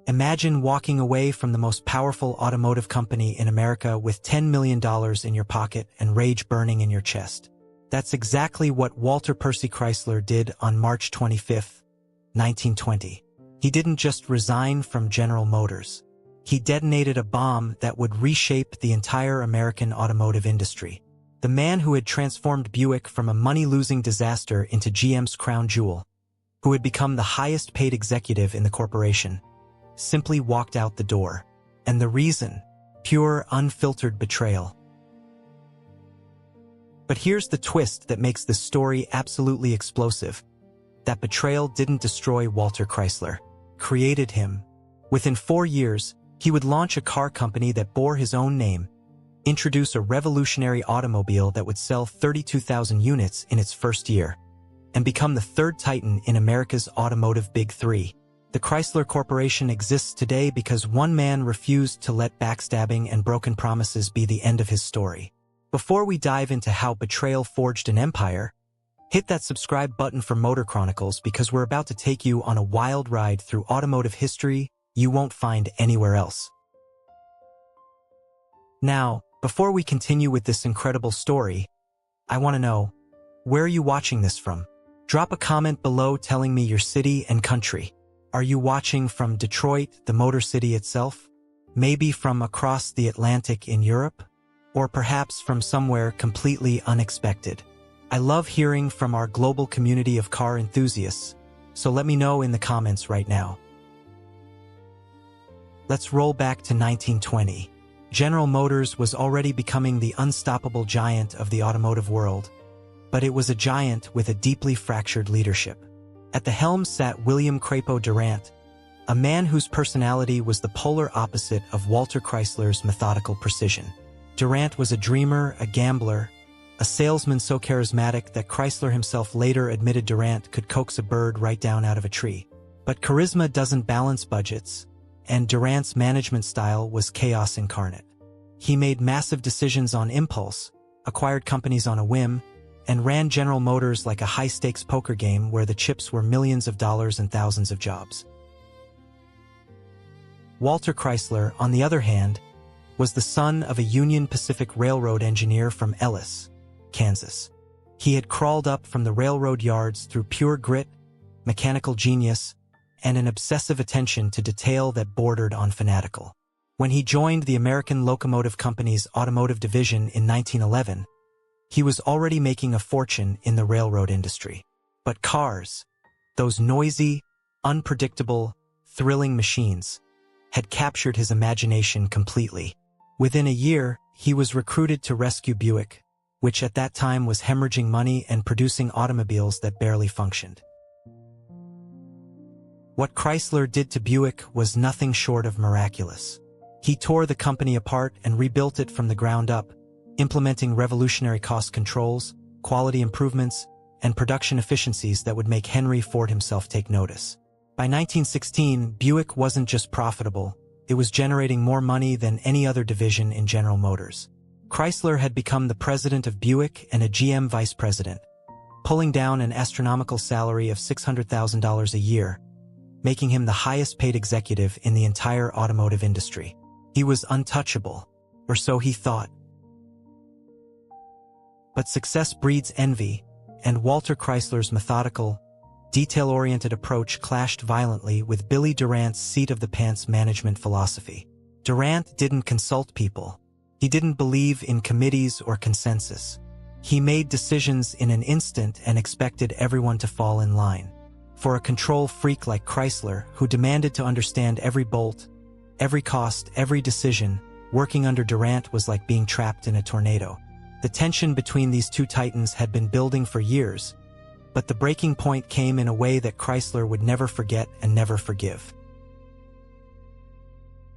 Imagine walking away from the most powerful automotive company in America with $10 million in your pocket and rage burning in your chest. That's exactly what Walter Percy Chrysler did on March 25, 1920. He didn't just resign from General Motors. He detonated a bomb that would reshape the entire American automotive industry. The man who had transformed Buick from a money-losing disaster into GM's crown jewel, who had become the highest-paid executive in the corporation, simply walked out the door. And the reason? Pure, unfiltered betrayal. But here's the twist that makes this story absolutely explosive. That betrayal didn't destroy Walter Chrysler. Created him. Within 4 years, he would launch a car company that bore his own name, introduce a revolutionary automobile that would sell 32,000 units in its first year, and become the third titan in America's automotive Big Three. The Chrysler Corporation exists today because one man refused to let backstabbing and broken promises be the end of his story. Before we dive into how betrayal forged an empire, hit that subscribe button for Motor Chronicles because we're about to take you on a wild ride through automotive history you won't find anywhere else. Now, before we continue with this incredible story, I want to know, where are you watching this from? Drop a comment below telling me your city and country. Are you watching from Detroit, the Motor City itself? Maybe from across the Atlantic in Europe? Or perhaps from somewhere completely unexpected? I love hearing from our global community of car enthusiasts, so let me know in the comments right now. Let's roll back to 1920. General Motors was already becoming the unstoppable giant of the automotive world, but it was a giant with a deeply fractured leadership. At the helm sat William Crapo Durant, a man whose personality was the polar opposite of Walter Chrysler's methodical precision. Durant was a dreamer, a gambler, a salesman so charismatic that Chrysler himself later admitted Durant could coax a bird right down out of a tree. But charisma doesn't balance budgets, and Durant's management style was chaos incarnate. He made massive decisions on impulse, acquired companies on a whim, and ran General Motors like a high-stakes poker game where the chips were millions of dollars and thousands of jobs. Walter Chrysler, on the other hand, was the son of a Union Pacific Railroad engineer from Ellis, Kansas. He had crawled up from the railroad yards through pure grit, mechanical genius, and an obsessive attention to detail that bordered on fanatical. When he joined the American Locomotive Company's automotive division in 1911, he was already making a fortune in the railroad industry. But cars, those noisy, unpredictable, thrilling machines, had captured his imagination completely. Within a year, he was recruited to rescue Buick, which at that time was hemorrhaging money and producing automobiles that barely functioned. What Chrysler did to Buick was nothing short of miraculous. He tore the company apart and rebuilt it from the ground up, implementing revolutionary cost controls, quality improvements, and production efficiencies that would make Henry Ford himself take notice. By 1916, Buick wasn't just profitable, it was generating more money than any other division in General Motors. Chrysler had become the president of Buick and a GM vice president, pulling down an astronomical salary of $600,000 a year, making him the highest-paid executive in the entire automotive industry. He was untouchable, or so he thought. But success breeds envy, and Walter Chrysler's methodical, detail-oriented approach clashed violently with Billy Durant's seat-of-the-pants management philosophy. Durant didn't consult people. He didn't believe in committees or consensus. He made decisions in an instant and expected everyone to fall in line. For a control freak like Chrysler, who demanded to understand every bolt, every cost, every decision, working under Durant was like being trapped in a tornado. The tension between these two titans had been building for years, but the breaking point came in a way that Chrysler would never forget and never forgive.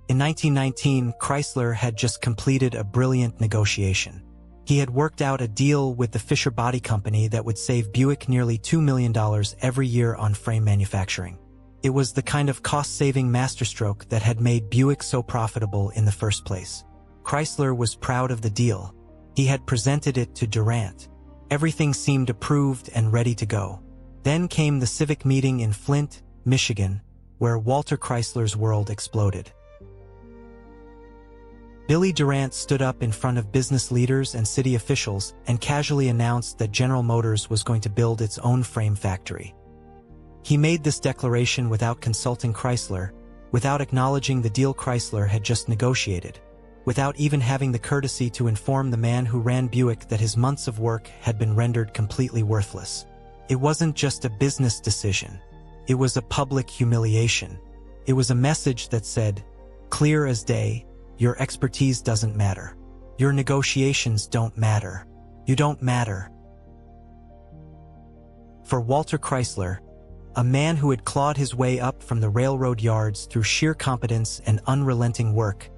In 1919, Chrysler had just completed a brilliant negotiation. He had worked out a deal with the Fisher Body Company that would save Buick nearly $2 million every year on frame manufacturing. It was the kind of cost-saving masterstroke that had made Buick so profitable in the first place. Chrysler was proud of the deal. He had presented it to Durant. Everything seemed approved and ready to go. Then came the civic meeting in Flint, Michigan, where Walter Chrysler's world exploded. Billy Durant stood up in front of business leaders and city officials and casually announced that General Motors was going to build its own frame factory. He made this declaration without consulting Chrysler, without acknowledging the deal Chrysler had just negotiated, without even having the courtesy to inform the man who ran Buick that his months of work had been rendered completely worthless. It wasn't just a business decision. It was a public humiliation. It was a message that said, clear as day, your expertise doesn't matter. Your negotiations don't matter. You don't matter. For Walter Chrysler, a man who had clawed his way up from the railroad yards through sheer competence and unrelenting work,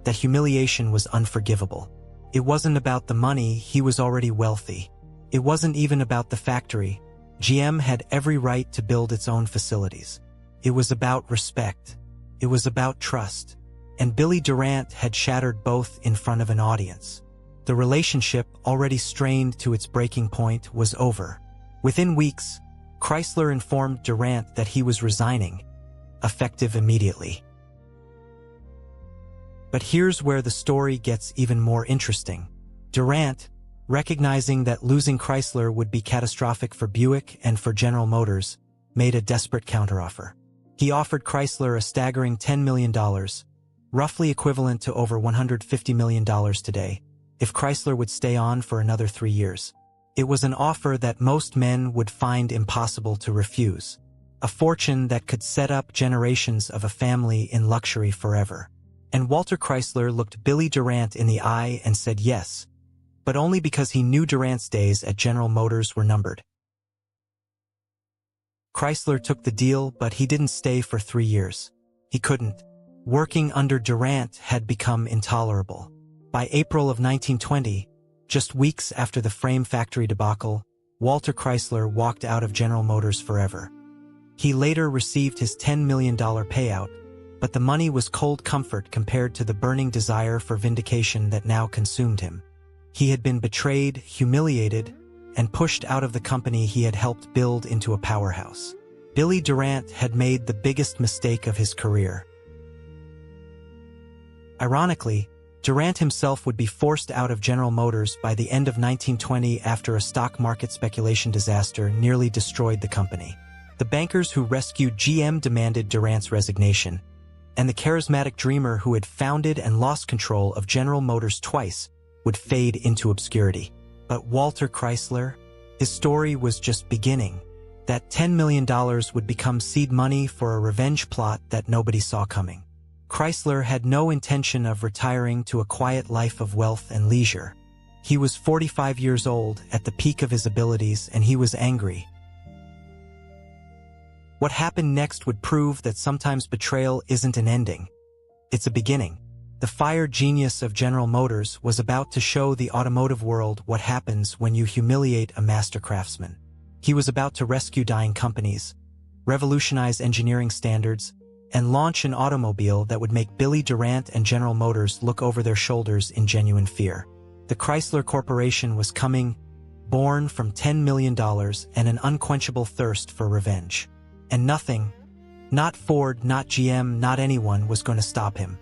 that humiliation was unforgivable. It wasn't about the money, he was already wealthy. It wasn't even about the factory. GM had every right to build its own facilities. It was about respect. It was about trust. And Billy Durant had shattered both in front of an audience. The relationship, already strained to its breaking point, was over. Within weeks, Chrysler informed Durant that he was resigning, effective immediately. But here's where the story gets even more interesting. Durant, recognizing that losing Chrysler would be catastrophic for Buick and for General Motors, made a desperate counteroffer. He offered Chrysler a staggering $10 million, roughly equivalent to over $150 million today, if Chrysler would stay on for another 3 years. It was an offer that most men would find impossible to refuse, a fortune that could set up generations of a family in luxury forever. And Walter Chrysler looked Billy Durant in the eye and said yes, but only because he knew Durant's days at General Motors were numbered. Chrysler took the deal, but he didn't stay for 3 years. He couldn't. Working under Durant had become intolerable. By April of 1920, just weeks after the frame factory debacle, Walter Chrysler walked out of General Motors forever. He later received his $10 million payout, but the money was cold comfort compared to the burning desire for vindication that now consumed him. He had been betrayed, humiliated, and pushed out of the company he had helped build into a powerhouse. Billy Durant had made the biggest mistake of his career. Ironically, Durant himself would be forced out of General Motors by the end of 1920 after a stock market speculation disaster nearly destroyed the company. The bankers who rescued GM demanded Durant's resignation, and the charismatic dreamer who had founded and lost control of General Motors twice would fade into obscurity. But Walter Chrysler, his story was just beginning. That $10 million would become seed money for a revenge plot that nobody saw coming. Chrysler had no intention of retiring to a quiet life of wealth and leisure. He was 45 years old, at the peak of his abilities, and he was angry. What happened next would prove that sometimes betrayal isn't an ending. It's a beginning. The fired genius of General Motors was about to show the automotive world what happens when you humiliate a master craftsman. He was about to rescue dying companies, revolutionize engineering standards, and launch an automobile that would make Billy Durant and General Motors look over their shoulders in genuine fear. The Chrysler Corporation was coming, born from $10 million and an unquenchable thirst for revenge. And nothing, not Ford, not GM, not anyone, was going to stop him.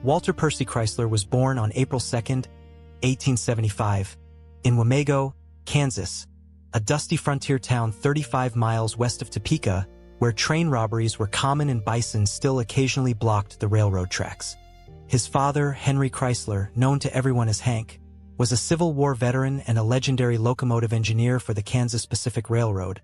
Walter Percy Chrysler was born on April 2, 1875, in Wamego, Kansas, a dusty frontier town 35 miles west of Topeka, where train robberies were common and bison still occasionally blocked the railroad tracks. His father, Henry Chrysler, known to everyone as Hank, was a Civil War veteran and a legendary locomotive engineer for the Kansas Pacific Railroad,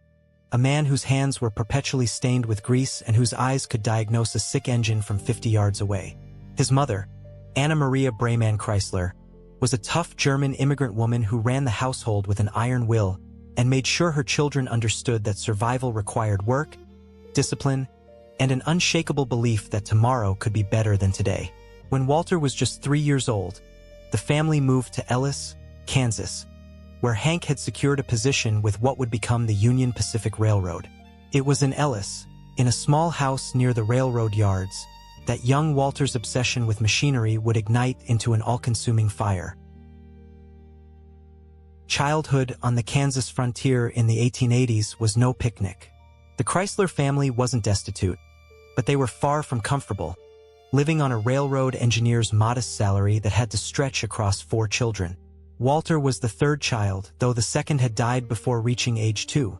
a man whose hands were perpetually stained with grease and whose eyes could diagnose a sick engine from 50 yards away. His mother, Anna Maria Brayman Chrysler, was a tough German immigrant woman who ran the household with an iron will and made sure her children understood that survival required work, discipline, and an unshakable belief that tomorrow could be better than today. When Walter was just 3 years old, the family moved to Ellis, Kansas, where Hank had secured a position with what would become the Union Pacific Railroad. It was in Ellis, in a small house near the railroad yards, that young Walter's obsession with machinery would ignite into an all-consuming fire. Childhood on the Kansas frontier in the 1880s was no picnic. The Chrysler family wasn't destitute, but they were far from comfortable, living on a railroad engineer's modest salary that had to stretch across 4 children. Walter was the 3rd child, though the second had died before reaching age 2.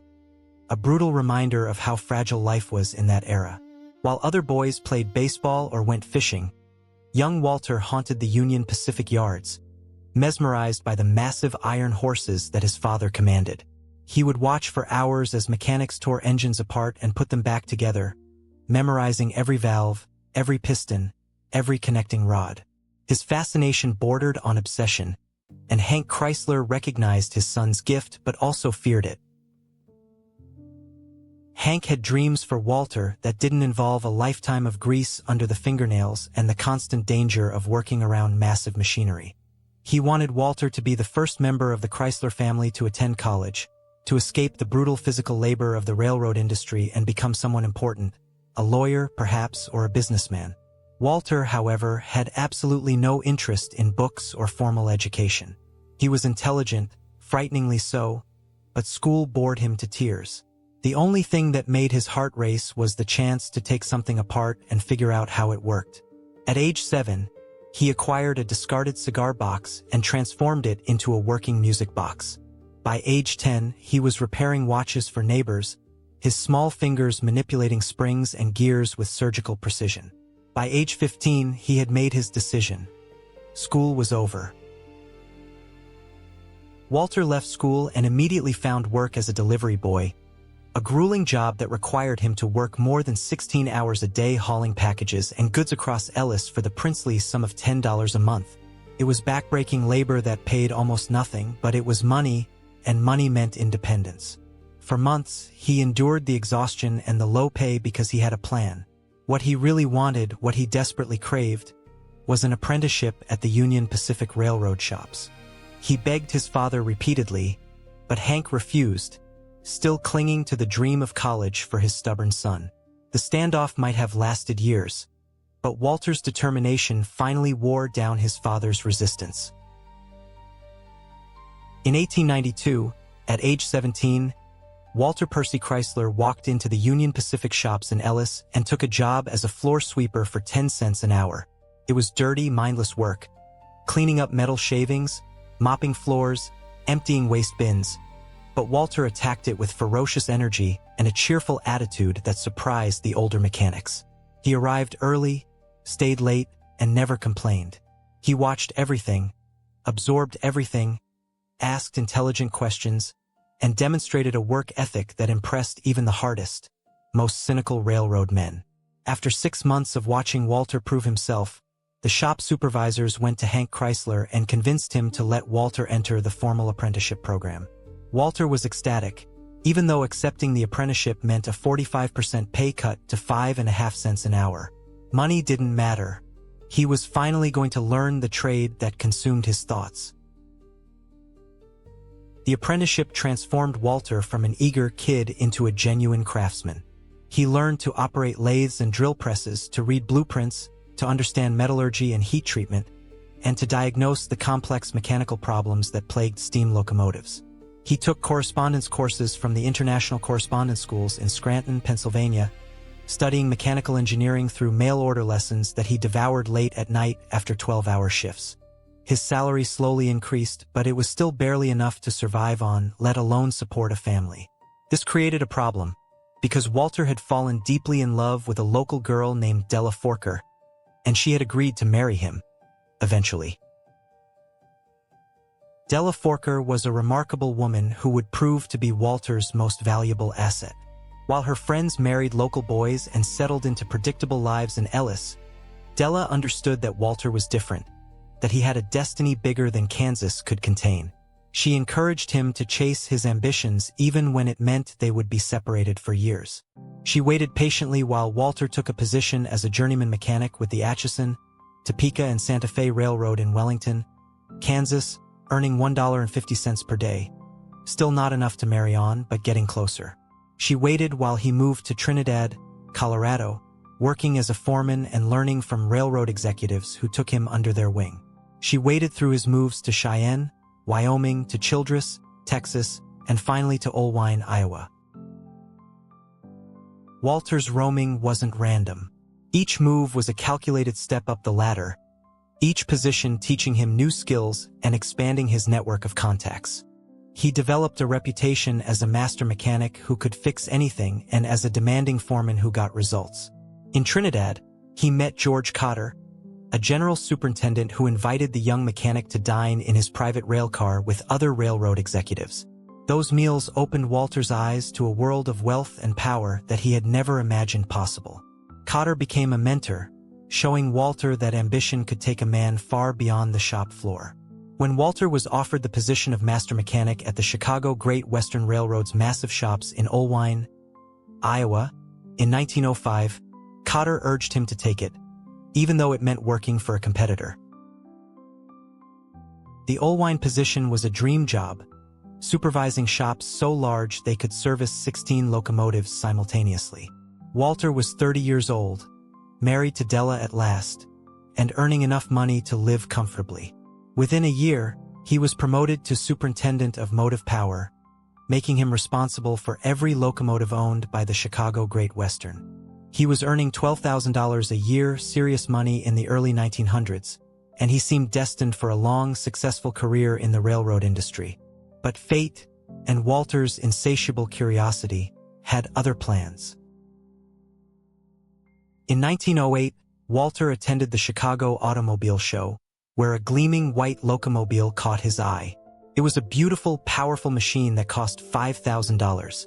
A brutal reminder of how fragile life was in that era. While other boys played baseball or went fishing, young Walter haunted the Union Pacific yards, mesmerized by the massive iron horses that his father commanded. He would watch for hours as mechanics tore engines apart and put them back together, memorizing every valve, every piston, every connecting rod. His fascination bordered on obsession, and Hank Chrysler recognized his son's gift but also feared it. Hank had dreams for Walter that didn't involve a lifetime of grease under the fingernails and the constant danger of working around massive machinery. He wanted Walter to be the first member of the Chrysler family to attend college, to escape the brutal physical labor of the railroad industry and become someone important, a lawyer, perhaps, or a businessman. Walter, however, had absolutely no interest in books or formal education. He was intelligent, frighteningly so, but school bored him to tears. The only thing that made his heart race was the chance to take something apart and figure out how it worked. At age 7, he acquired a discarded cigar box and transformed it into a working music box. By age 10, he was repairing watches for neighbors, his small fingers manipulating springs and gears with surgical precision. By age 15, he had made his decision. School was over. Walter left school and immediately found work as a delivery boy, a grueling job that required him to work more than 16 hours a day hauling packages and goods across Ellis for the princely sum of $10 a month. It was backbreaking labor that paid almost nothing, but it was money, and money meant independence. For months, he endured the exhaustion and the low pay because he had a plan. What he really wanted, what he desperately craved, was an apprenticeship at the Union Pacific Railroad shops. He begged his father repeatedly, but Hank refused, still clinging to the dream of college for his stubborn son. The standoff might have lasted years, but Walter's determination finally wore down his father's resistance. In 1892, at age 17, Walter Percy Chrysler walked into the Union Pacific shops in Ellis and took a job as a floor sweeper for 10 cents an hour. It was dirty, mindless work, cleaning up metal shavings, mopping floors, emptying waste bins. But Walter attacked it with ferocious energy and a cheerful attitude that surprised the older mechanics. He arrived early, stayed late, and never complained. He watched everything, absorbed everything, asked intelligent questions, and demonstrated a work ethic that impressed even the hardest, most cynical railroad men. After 6 months of watching Walter prove himself, the shop supervisors went to Hank Chrysler and convinced him to let Walter enter the formal apprenticeship program. Walter was ecstatic, even though accepting the apprenticeship meant a 45% pay cut to 5.5 cents an hour. Money didn't matter. He was finally going to learn the trade that consumed his thoughts. The apprenticeship transformed Walter from an eager kid into a genuine craftsman. He learned to operate lathes and drill presses, to read blueprints, to understand metallurgy and heat treatment, and to diagnose the complex mechanical problems that plagued steam locomotives. He took correspondence courses from the International Correspondence Schools in Scranton, Pennsylvania, studying mechanical engineering through mail-order lessons that he devoured late at night after 12-hour shifts. His salary slowly increased, but it was still barely enough to survive on, let alone support a family. This created a problem, because Walter had fallen deeply in love with a local girl named Della Forker, and she had agreed to marry him, eventually. Della Forker was a remarkable woman who would prove to be Walter's most valuable asset. While her friends married local boys and settled into predictable lives in Ellis, Della understood that Walter was different, that he had a destiny bigger than Kansas could contain. She encouraged him to chase his ambitions even when it meant they would be separated for years. She waited patiently while Walter took a position as a journeyman mechanic with the Atchison, Topeka and Santa Fe Railroad in Wellington, Kansas, earning $1.50 per day. Still not enough to marry on, but getting closer. She waited while he moved to Trinidad, Colorado, working as a foreman and learning from railroad executives who took him under their wing. She waited through his moves to Cheyenne, Wyoming, to Childress, Texas, and finally to Olwine, Iowa. Walter's roaming wasn't random. Each move was a calculated step up the ladder, each position teaching him new skills and expanding his network of contacts. He developed a reputation as a master mechanic who could fix anything and as a demanding foreman who got results. In Trinidad, he met George Cotter, a general superintendent who invited the young mechanic to dine in his private railcar with other railroad executives. Those meals opened Walter's eyes to a world of wealth and power that he had never imagined possible. Cotter became a mentor, showing Walter that ambition could take a man far beyond the shop floor. When Walter was offered the position of master mechanic at the Chicago Great Western Railroad's massive shops in Olwine, Iowa, in 1905, Cotter urged him to take it, even though it meant working for a competitor. The Olwine position was a dream job, supervising shops so large they could service 16 locomotives simultaneously. Walter was 30 years old, married to Della at last, and earning enough money to live comfortably. Within a year, he was promoted to superintendent of motive power, making him responsible for every locomotive owned by the Chicago Great Western. He was earning $12,000 a year, serious money in the early 1900s, and he seemed destined for a long, successful career in the railroad industry. But fate, and Walter's insatiable curiosity, had other plans. In 1908, Walter attended the Chicago Automobile Show, where a gleaming white locomobile caught his eye. It was a beautiful, powerful machine that cost $5,000,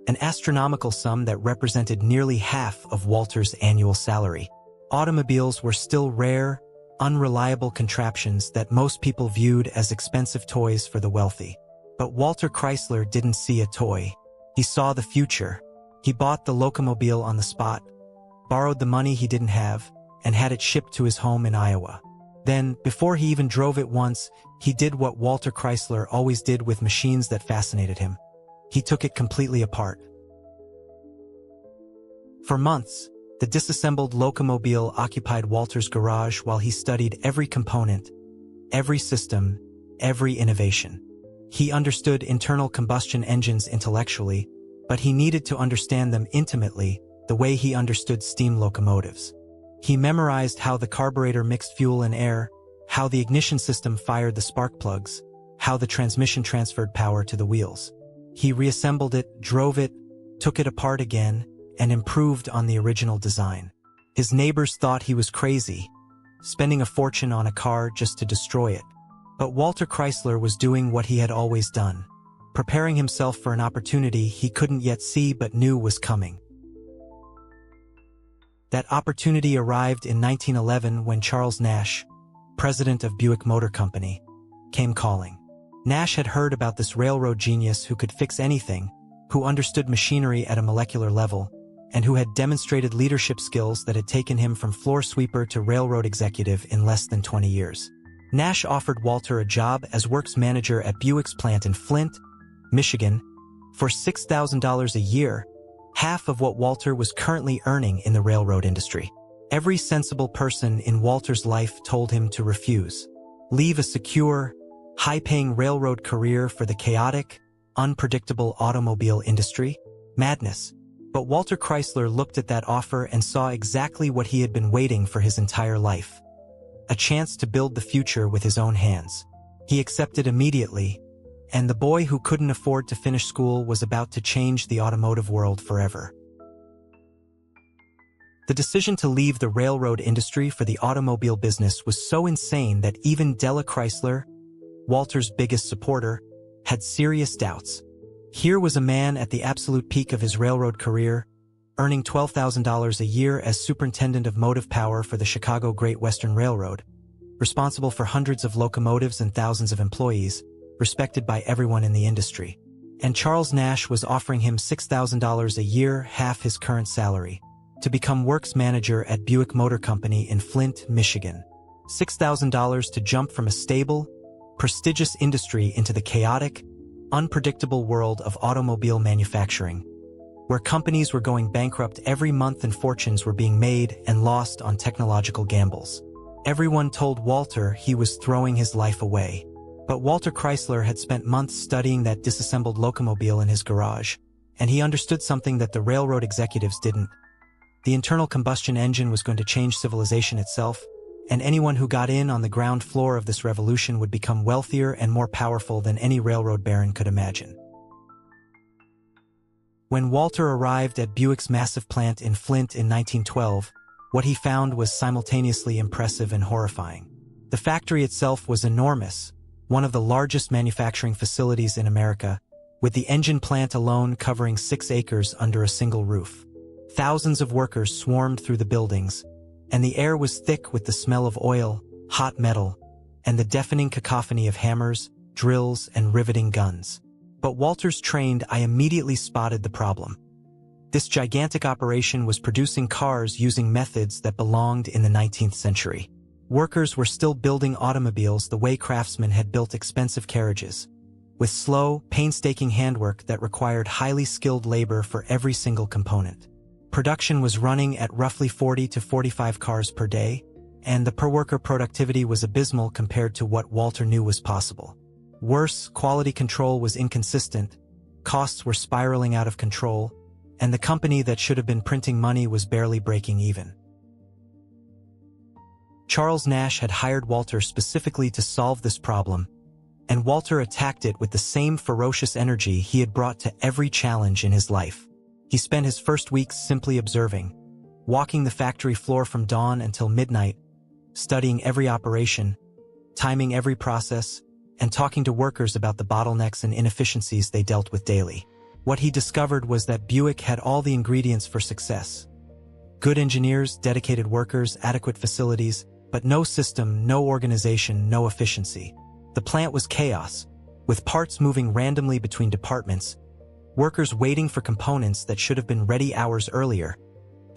an astronomical sum that represented nearly half of Walter's annual salary. Automobiles were still rare, unreliable contraptions that most people viewed as expensive toys for the wealthy. But Walter Chrysler didn't see a toy. He saw the future. He bought the locomobile on the spot, borrowed the money he didn't have, and had it shipped to his home in Iowa. Then, before he even drove it once, he did what Walter Chrysler always did with machines that fascinated him. He took it completely apart. For months, the disassembled locomobile occupied Walter's garage while he studied every component, every system, every innovation. He understood internal combustion engines intellectually, but he needed to understand them intimately, the way he understood steam locomotives. He memorized how the carburetor mixed fuel and air, how the ignition system fired the spark plugs, how the transmission transferred power to the wheels. He reassembled it, drove it, took it apart again, and improved on the original design. His neighbors thought he was crazy, spending a fortune on a car just to destroy it. But Walter Chrysler was doing what he had always done, preparing himself for an opportunity he couldn't yet see but knew was coming. That opportunity arrived in 1911 when Charles Nash, president of Buick Motor Company, came calling. Nash had heard about this railroad genius who could fix anything, who understood machinery at a molecular level, and who had demonstrated leadership skills that had taken him from floor sweeper to railroad executive in less than 20 years. Nash offered Walter a job as works manager at Buick's plant in Flint, Michigan, for $6,000 a year, half of what Walter was currently earning in the railroad industry. Every sensible person in Walter's life told him to refuse. Leave a secure, high-paying railroad career for the chaotic, unpredictable automobile industry? Madness. But Walter Chrysler looked at that offer and saw exactly what he had been waiting for his entire life. A chance to build the future with his own hands. He accepted immediately, and the boy who couldn't afford to finish school was about to change the automotive world forever. The decision to leave the railroad industry for the automobile business was so insane that even Della Chrysler, Walter's biggest supporter, had serious doubts. Here was a man at the absolute peak of his railroad career, earning $12,000 a year as superintendent of motive power for the Chicago Great Western Railroad, responsible for hundreds of locomotives and thousands of employees, respected by everyone in the industry. And Charles Nash was offering him $6,000 a year, half his current salary, to become works manager at Buick Motor Company in Flint, Michigan. $6,000 to jump from a stable, prestigious industry into the chaotic, unpredictable world of automobile manufacturing, where companies were going bankrupt every month and fortunes were being made and lost on technological gambles. Everyone told Walter he was throwing his life away. But Walter Chrysler had spent months studying that disassembled locomobile in his garage, And he understood something that the railroad executives didn't. The internal combustion engine was going to change civilization itself, and anyone who got in on the ground floor of this revolution would become wealthier and more powerful than any railroad baron could imagine. When Walter arrived at Buick's massive plant in Flint in 1912, what he found was simultaneously impressive and horrifying. The factory itself was enormous, one of the largest manufacturing facilities in America, with the engine plant alone covering 6 acres under a single roof. Thousands of workers swarmed through the buildings, and the air was thick with the smell of oil, hot metal, and the deafening cacophony of hammers, drills, and riveting guns. But Walter's trained eye immediately spotted the problem. This gigantic operation was producing cars using methods that belonged in the 19th century. Workers were still building automobiles the way craftsmen had built expensive carriages, with slow, painstaking handwork that required highly skilled labor for every single component. Production was running at roughly 40 to 45 cars per day, and the per-worker productivity was abysmal compared to what Walter knew was possible. Worse, quality control was inconsistent, costs were spiraling out of control, and the company that should have been printing money was barely breaking even. Charles Nash had hired Walter specifically to solve this problem, and Walter attacked it with the same ferocious energy he had brought to every challenge in his life. He spent his first weeks simply observing, walking the factory floor from dawn until midnight, studying every operation, timing every process, and talking to workers about the bottlenecks and inefficiencies they dealt with daily. What he discovered was that Buick had all the ingredients for success. Good engineers, dedicated workers, adequate facilities, but no system, no organization, no efficiency. The plant was chaos, with parts moving randomly between departments, workers waiting for components that should have been ready hours earlier,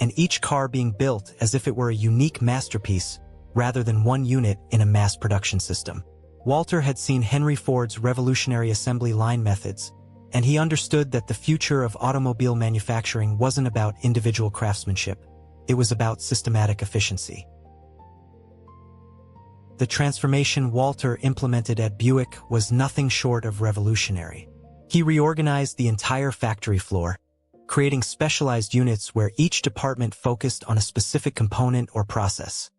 and each car being built as if it were a unique masterpiece rather than one unit in a mass production system. Walter had seen Henry Ford's revolutionary assembly line methods, and he understood that the future of automobile manufacturing wasn't about individual craftsmanship, it was about systematic efficiency. The transformation Walter implemented at Buick was nothing short of revolutionary. He reorganized the entire factory floor, creating specialized units where each department focused on a specific component or process.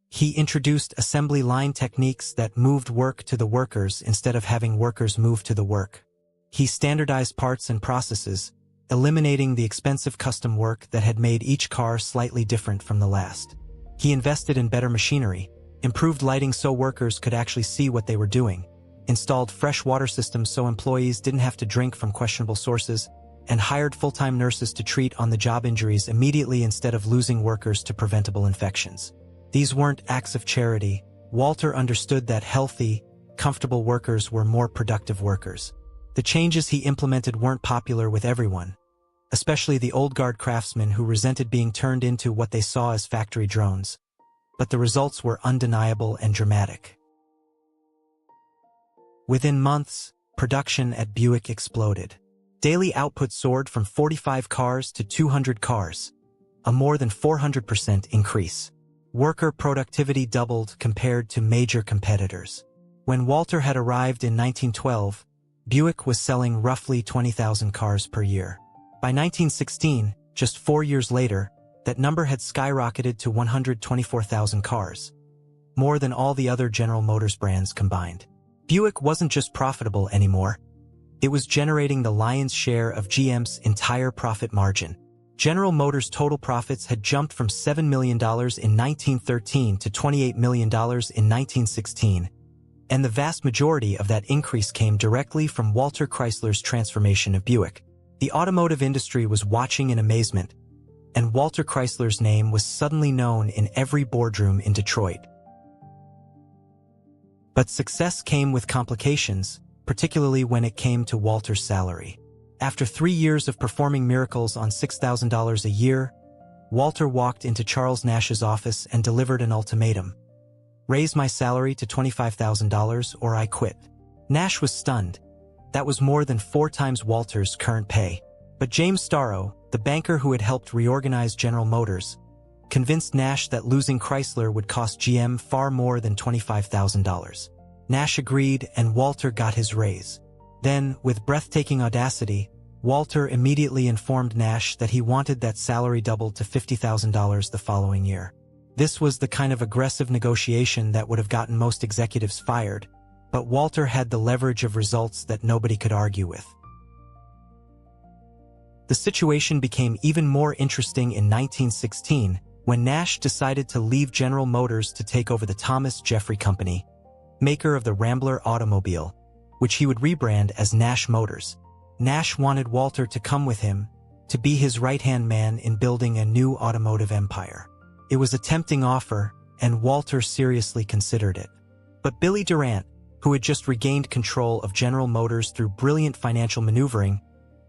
He introduced assembly line techniques that moved work to the workers instead of having workers move to the work. He standardized parts and processes, eliminating the expensive custom work that had made each car slightly different from the last. He invested in better machinery, improved lighting so workers could actually see what they were doing, installed fresh water systems so employees didn't have to drink from questionable sources, and hired full-time nurses to treat on-the-job injuries immediately instead of losing workers to preventable infections. These weren't acts of charity. Walter understood that healthy, comfortable workers were more productive workers. The changes he implemented weren't popular with everyone, especially the old-guard craftsmen who resented being turned into what they saw as factory drones. But the results were undeniable and dramatic. Within months, production at Buick exploded. Daily output soared from 45 cars to 200 cars, a more than 400% increase. Worker productivity doubled compared to major competitors. When Walter had arrived in 1912, Buick was selling roughly 20,000 cars per year. By 1916, just 4 years later, that number had skyrocketed to 124,000 cars, more than all the other General Motors brands combined. Buick wasn't just profitable anymore. It was generating the lion's share of GM's entire profit margin. General Motors' total profits had jumped from $7 million in 1913 to $28 million in 1916, and the vast majority of that increase came directly from Walter Chrysler's transformation of Buick. The automotive industry was watching in amazement, and Walter Chrysler's name was suddenly known in every boardroom in Detroit. But success came with complications, particularly when it came to Walter's salary. After 3 years of performing miracles on $6,000 a year, Walter walked into Charles Nash's office and delivered an ultimatum. Raise my salary to $25,000 or I quit. Nash was stunned. That was more than 4 times Walter's current pay. But James Starrow, the banker who had helped reorganize General Motors, convinced Nash that losing Chrysler would cost GM far more than $25,000. Nash agreed and Walter got his raise. Then, with breathtaking audacity, Walter immediately informed Nash that he wanted that salary doubled to $50,000 the following year. This was the kind of aggressive negotiation that would have gotten most executives fired, but Walter had the leverage of results that nobody could argue with. The situation became even more interesting in 1916 when Nash decided to leave General Motors to take over the Thomas Jeffrey Company, maker of the Rambler automobile, which he would rebrand as Nash Motors. Nash wanted Walter to come with him, to be his right-hand man in building a new automotive empire. It was a tempting offer, and Walter seriously considered it. But Billy Durant, who had just regained control of General Motors through brilliant financial maneuvering,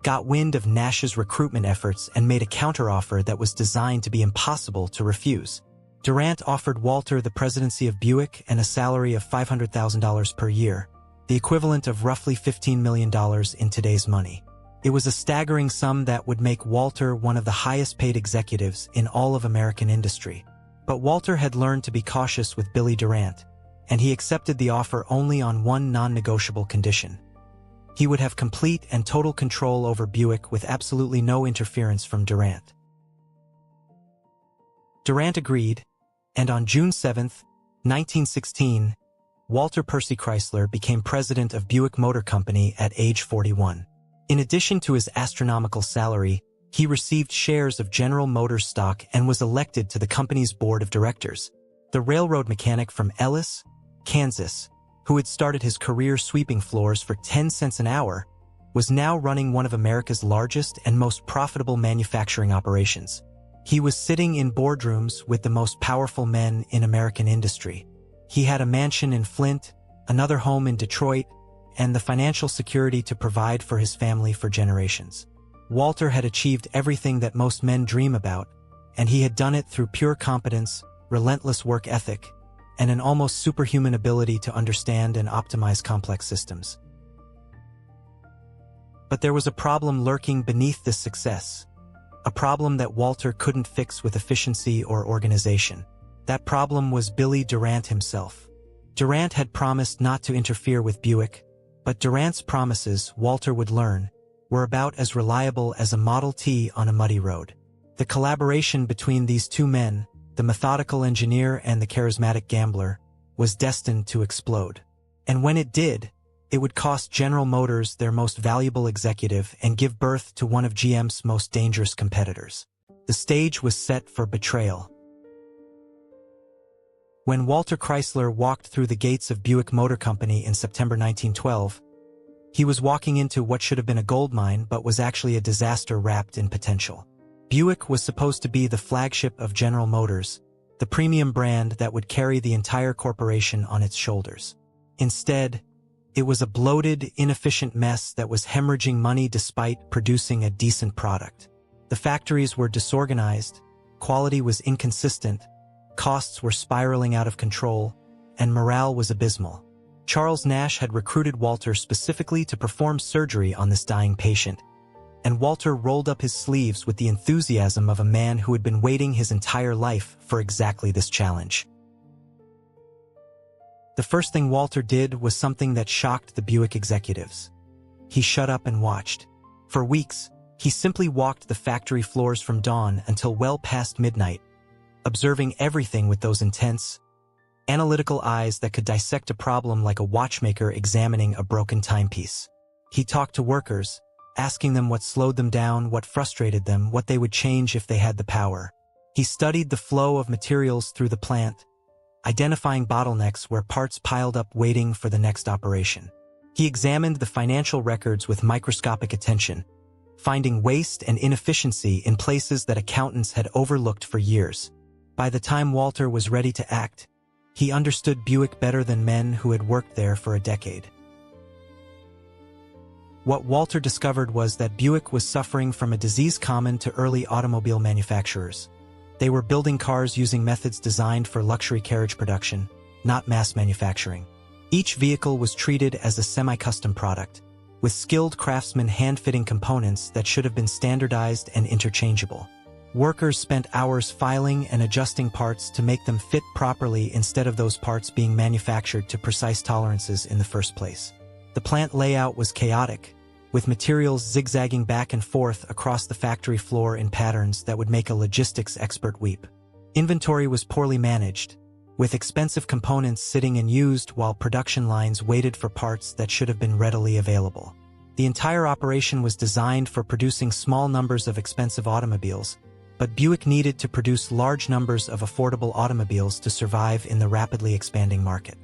got wind of Nash's recruitment efforts and made a counteroffer that was designed to be impossible to refuse. Durant offered Walter the presidency of Buick and a salary of $500,000 per year, the equivalent of roughly $15 million in today's money. It was a staggering sum that would make Walter one of the highest-paid executives in all of American industry. But Walter had learned to be cautious with Billy Durant, and he accepted the offer only on one non-negotiable condition. He would have complete and total control over Buick with absolutely no interference from Durant. Durant agreed, and on June 7, 1916, Walter Percy Chrysler became president of Buick Motor Company at age 41. In addition to his astronomical salary, he received shares of General Motors stock and was elected to the company's board of directors. The railroad mechanic from Ellis, Kansas, who had started his career sweeping floors for 10 cents an hour, was now running one of America's largest and most profitable manufacturing operations. He was sitting in boardrooms with the most powerful men in American industry. He had a mansion in Flint, another home in Detroit, and the financial security to provide for his family for generations. Walter had achieved everything that most men dream about, and he had done it through pure competence, relentless work ethic, and an almost superhuman ability to understand and optimize complex systems. But there was a problem lurking beneath this success, a problem that Walter couldn't fix with efficiency or organization. That problem was Billy Durant himself. Durant had promised not to interfere with Buick, but Durant's promises, Walter would learn, were about as reliable as a Model T on a muddy road. The collaboration between these two men, the methodical engineer and the charismatic gambler, was destined to explode. And when it did, it would cost General Motors their most valuable executive and give birth to one of GM's most dangerous competitors. The stage was set for betrayal. When Walter Chrysler walked through the gates of Buick Motor Company in September 1912, he was walking into what should have been a gold mine but was actually a disaster wrapped in potential. Buick was supposed to be the flagship of General Motors, the premium brand that would carry the entire corporation on its shoulders. Instead, it was a bloated, inefficient mess that was hemorrhaging money despite producing a decent product. The factories were disorganized, quality was inconsistent, costs were spiraling out of control, and morale was abysmal. Charles Nash had recruited Walter specifically to perform surgery on this dying patient, and Walter rolled up his sleeves with the enthusiasm of a man who had been waiting his entire life for exactly this challenge. The first thing Walter did was something that shocked the Buick executives. He shut up and watched. For weeks, he simply walked the factory floors from dawn until well past midnight, observing everything with those intense, analytical eyes that could dissect a problem like a watchmaker examining a broken timepiece. He talked to workers, asking them what slowed them down, what frustrated them, what they would change if they had the power. He studied the flow of materials through the plant, identifying bottlenecks where parts piled up waiting for the next operation. He examined the financial records with microscopic attention, finding waste and inefficiency in places that accountants had overlooked for years. By the time Walter was ready to act, he understood Buick better than men who had worked there for a decade. What Walter discovered was that Buick was suffering from a disease common to early automobile manufacturers. They were building cars using methods designed for luxury carriage production, not mass manufacturing. Each vehicle was treated as a semi-custom product, with skilled craftsmen hand-fitting components that should have been standardized and interchangeable. Workers spent hours filing and adjusting parts to make them fit properly instead of those parts being manufactured to precise tolerances in the first place. The plant layout was chaotic, with materials zigzagging back and forth across the factory floor in patterns that would make a logistics expert weep. Inventory was poorly managed, with expensive components sitting unused while production lines waited for parts that should have been readily available. The entire operation was designed for producing small numbers of expensive automobiles, but Buick needed to produce large numbers of affordable automobiles to survive in the rapidly expanding market.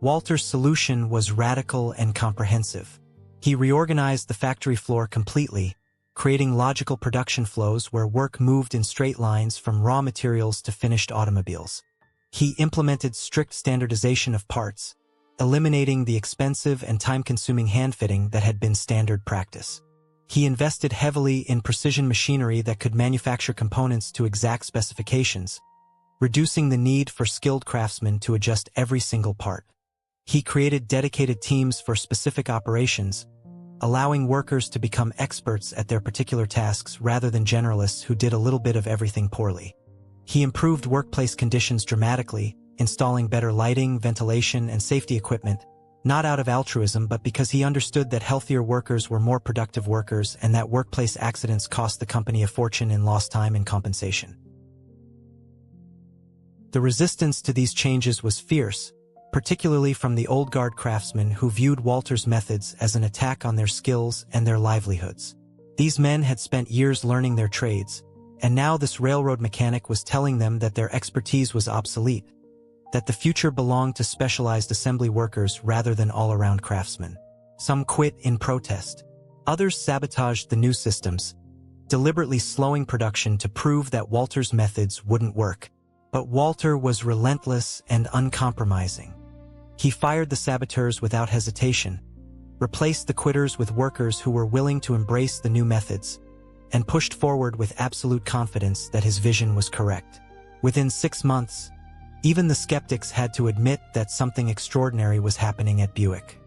Walter's solution was radical and comprehensive. He reorganized the factory floor completely, creating logical production flows where work moved in straight lines from raw materials to finished automobiles. He implemented strict standardization of parts, eliminating the expensive and time-consuming hand-fitting that had been standard practice. He invested heavily in precision machinery that could manufacture components to exact specifications, reducing the need for skilled craftsmen to adjust every single part. He created dedicated teams for specific operations, allowing workers to become experts at their particular tasks rather than generalists who did a little bit of everything poorly. He improved workplace conditions dramatically, installing better lighting, ventilation, and safety equipment, not out of altruism but because he understood that healthier workers were more productive workers and that workplace accidents cost the company a fortune in lost time and compensation. The resistance to these changes was fierce, particularly from the old guard craftsmen who viewed Walter's methods as an attack on their skills and their livelihoods. These men had spent years learning their trades, and now this railroad mechanic was telling them that their expertise was obsolete, that the future belonged to specialized assembly workers rather than all-around craftsmen. Some quit in protest. Others sabotaged the new systems, deliberately slowing production to prove that Walter's methods wouldn't work. But Walter was relentless and uncompromising. He fired the saboteurs without hesitation, replaced the quitters with workers who were willing to embrace the new methods, and pushed forward with absolute confidence that his vision was correct. Within 6 months, even the skeptics had to admit that something extraordinary was happening at Buick.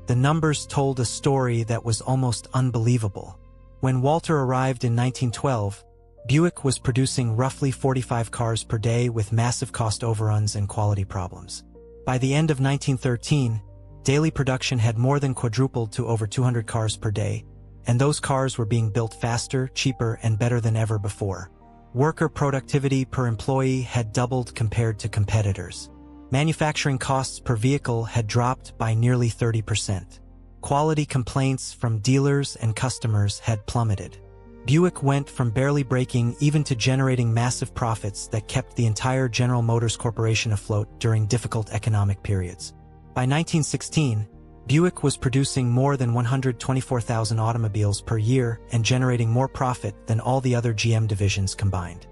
The numbers told a story that was almost unbelievable. When Walter arrived in 1912, Buick was producing roughly 45 cars per day with massive cost overruns and quality problems. By the end of 1913, daily production had more than quadrupled to over 200 cars per day, and those cars were being built faster, cheaper, and better than ever before. Worker productivity per employee had doubled compared to competitors. Manufacturing costs per vehicle had dropped by nearly 30%. Quality complaints from dealers and customers had plummeted. Buick went from barely breaking even to generating massive profits that kept the entire General Motors Corporation afloat during difficult economic periods. By 1916, Buick was producing more than 124,000 automobiles per year and generating more profit than all the other GM divisions combined.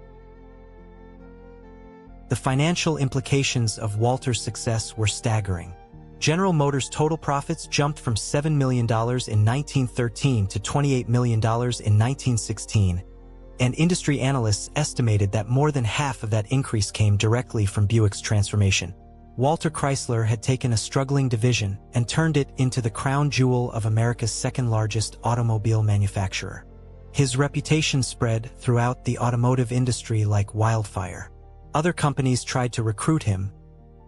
The financial implications of Walter's success were staggering. General Motors' total profits jumped from $7 million in 1913 to $28 million in 1916, and industry analysts estimated that more than half of that increase came directly from Buick's transformation. Walter Chrysler had taken a struggling division and turned it into the crown jewel of America's second-largest automobile manufacturer. His reputation spread throughout the automotive industry like wildfire. Other companies tried to recruit him,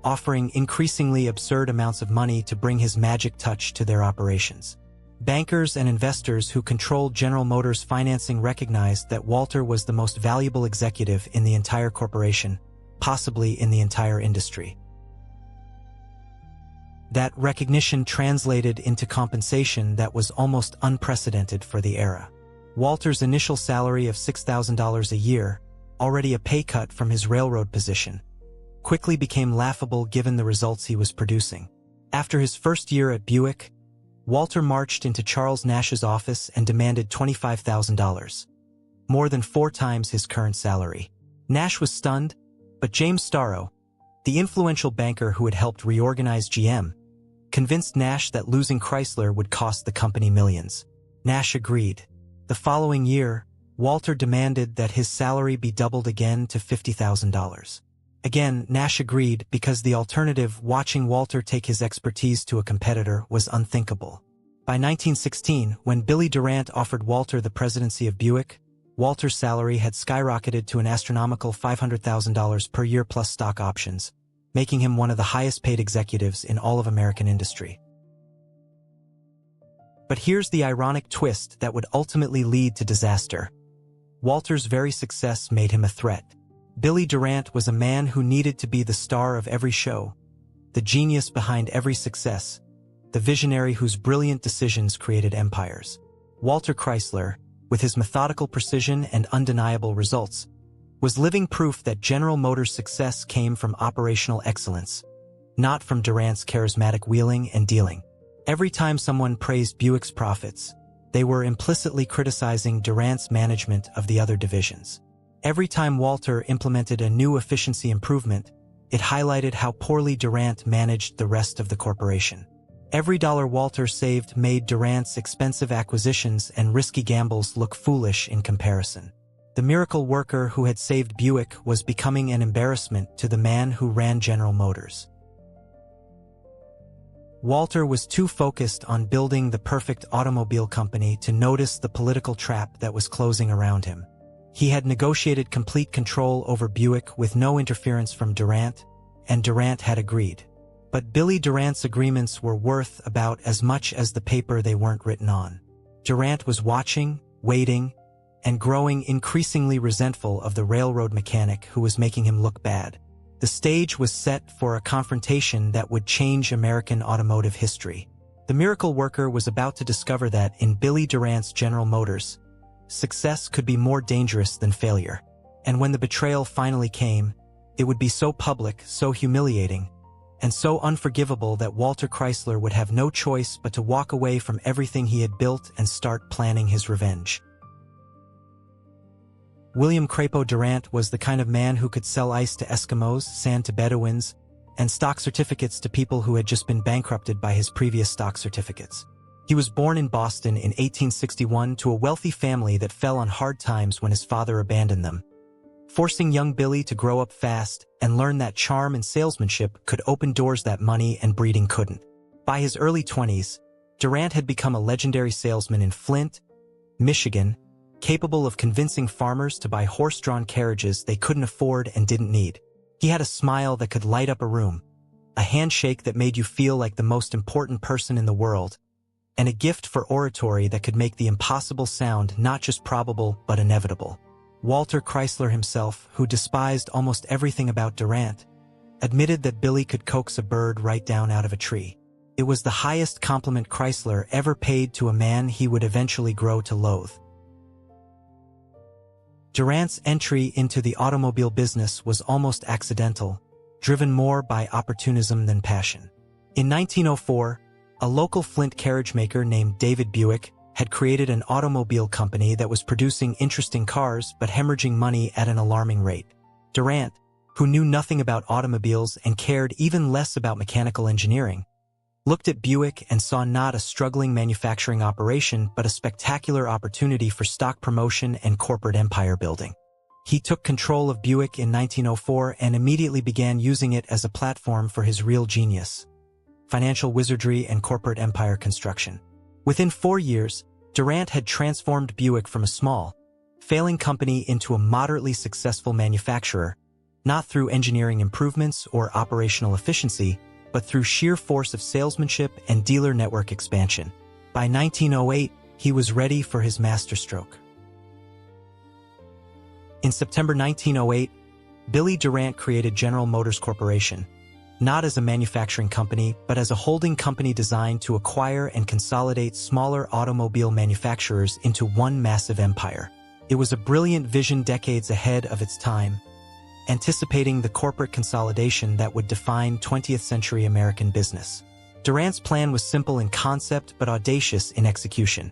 offering increasingly absurd amounts of money to bring his magic touch to their operations. Bankers and investors who controlled General Motors financing recognized that Walter was the most valuable executive in the entire corporation, possibly in the entire industry. That recognition translated into compensation that was almost unprecedented for the era. Walter's initial salary of $6,000 a year, already a pay cut from his railroad position, quickly became laughable given the results he was producing. After his first year at Buick, Walter marched into Charles Nash's office and demanded $25,000, more than 4 times his current salary. Nash was stunned, but James Starrow, the influential banker who had helped reorganize GM, convinced Nash that losing Chrysler would cost the company millions. Nash agreed. The following year, Walter demanded that his salary be doubled again to $50,000. Again, Nash agreed because the alternative, watching Walter take his expertise to a competitor, was unthinkable. By 1916, when Billy Durant offered Walter the presidency of Buick, Walter's salary had skyrocketed to an astronomical $500,000 per year plus stock options, making him one of the highest-paid executives in all of American industry. But here's the ironic twist that would ultimately lead to disaster. Walter's very success made him a threat. Billy Durant was a man who needed to be the star of every show, the genius behind every success, the visionary whose brilliant decisions created empires. Walter Chrysler, with his methodical precision and undeniable results, was living proof that General Motors' success came from operational excellence, not from Durant's charismatic wheeling and dealing. Every time someone praised Buick's profits, they were implicitly criticizing Durant's management of the other divisions. Every time Walter implemented a new efficiency improvement, it highlighted how poorly Durant managed the rest of the corporation. Every dollar Walter saved made Durant's expensive acquisitions and risky gambles look foolish in comparison. The miracle worker who had saved Buick was becoming an embarrassment to the man who ran General Motors. Walter was too focused on building the perfect automobile company to notice the political trap that was closing around him. He had negotiated complete control over Buick with no interference from Durant, and Durant had agreed. But Billy Durant's agreements were worth about as much as the paper they weren't written on. Durant was watching, waiting, and growing increasingly resentful of the railroad mechanic who was making him look bad. The stage was set for a confrontation that would change American automotive history. The miracle worker was about to discover that in Billy Durant's General Motors, success could be more dangerous than failure. And when the betrayal finally came, it would be so public, so humiliating, and so unforgivable that Walter Chrysler would have no choice but to walk away from everything he had built and start planning his revenge. William Crapo Durant was the kind of man who could sell ice to Eskimos, sand to Bedouins, and stock certificates to people who had just been bankrupted by his previous stock certificates. He was born in Boston in 1861 to a wealthy family that fell on hard times when his father abandoned them, forcing young Billy to grow up fast and learn that charm and salesmanship could open doors that money and breeding couldn't. By his early 20s, Durant had become a legendary salesman in Flint, Michigan, capable of convincing farmers to buy horse-drawn carriages they couldn't afford and didn't need. He had a smile that could light up a room, a handshake that made you feel like the most important person in the world, and a gift for oratory that could make the impossible sound not just probable but inevitable. Walter Chrysler himself, who despised almost everything about Durant, admitted that Billy could coax a bird right down out of a tree. It was the highest compliment Chrysler ever paid to a man he would eventually grow to loathe. Durant's entry into the automobile business was almost accidental, driven more by opportunism than passion. In 1904, a local Flint carriage maker named David Buick had created an automobile company that was producing interesting cars but hemorrhaging money at an alarming rate. Durant, who knew nothing about automobiles and cared even less about mechanical engineering, looked at Buick and saw not a struggling manufacturing operation but a spectacular opportunity for stock promotion and corporate empire building. He took control of Buick in 1904 and immediately began using it as a platform for his real genius: financial wizardry and corporate empire construction. Within 4 years, Durant had transformed Buick from a small, failing company into a moderately successful manufacturer, not through engineering improvements or operational efficiency, but through sheer force of salesmanship and dealer network expansion. By 1908, he was ready for his masterstroke. In September 1908, Billy Durant created General Motors Corporation, not as a manufacturing company, but as a holding company designed to acquire and consolidate smaller automobile manufacturers into one massive empire. It was a brilliant vision decades ahead of its time, anticipating the corporate consolidation that would define 20th century American business. Durant's plan was simple in concept but audacious in execution.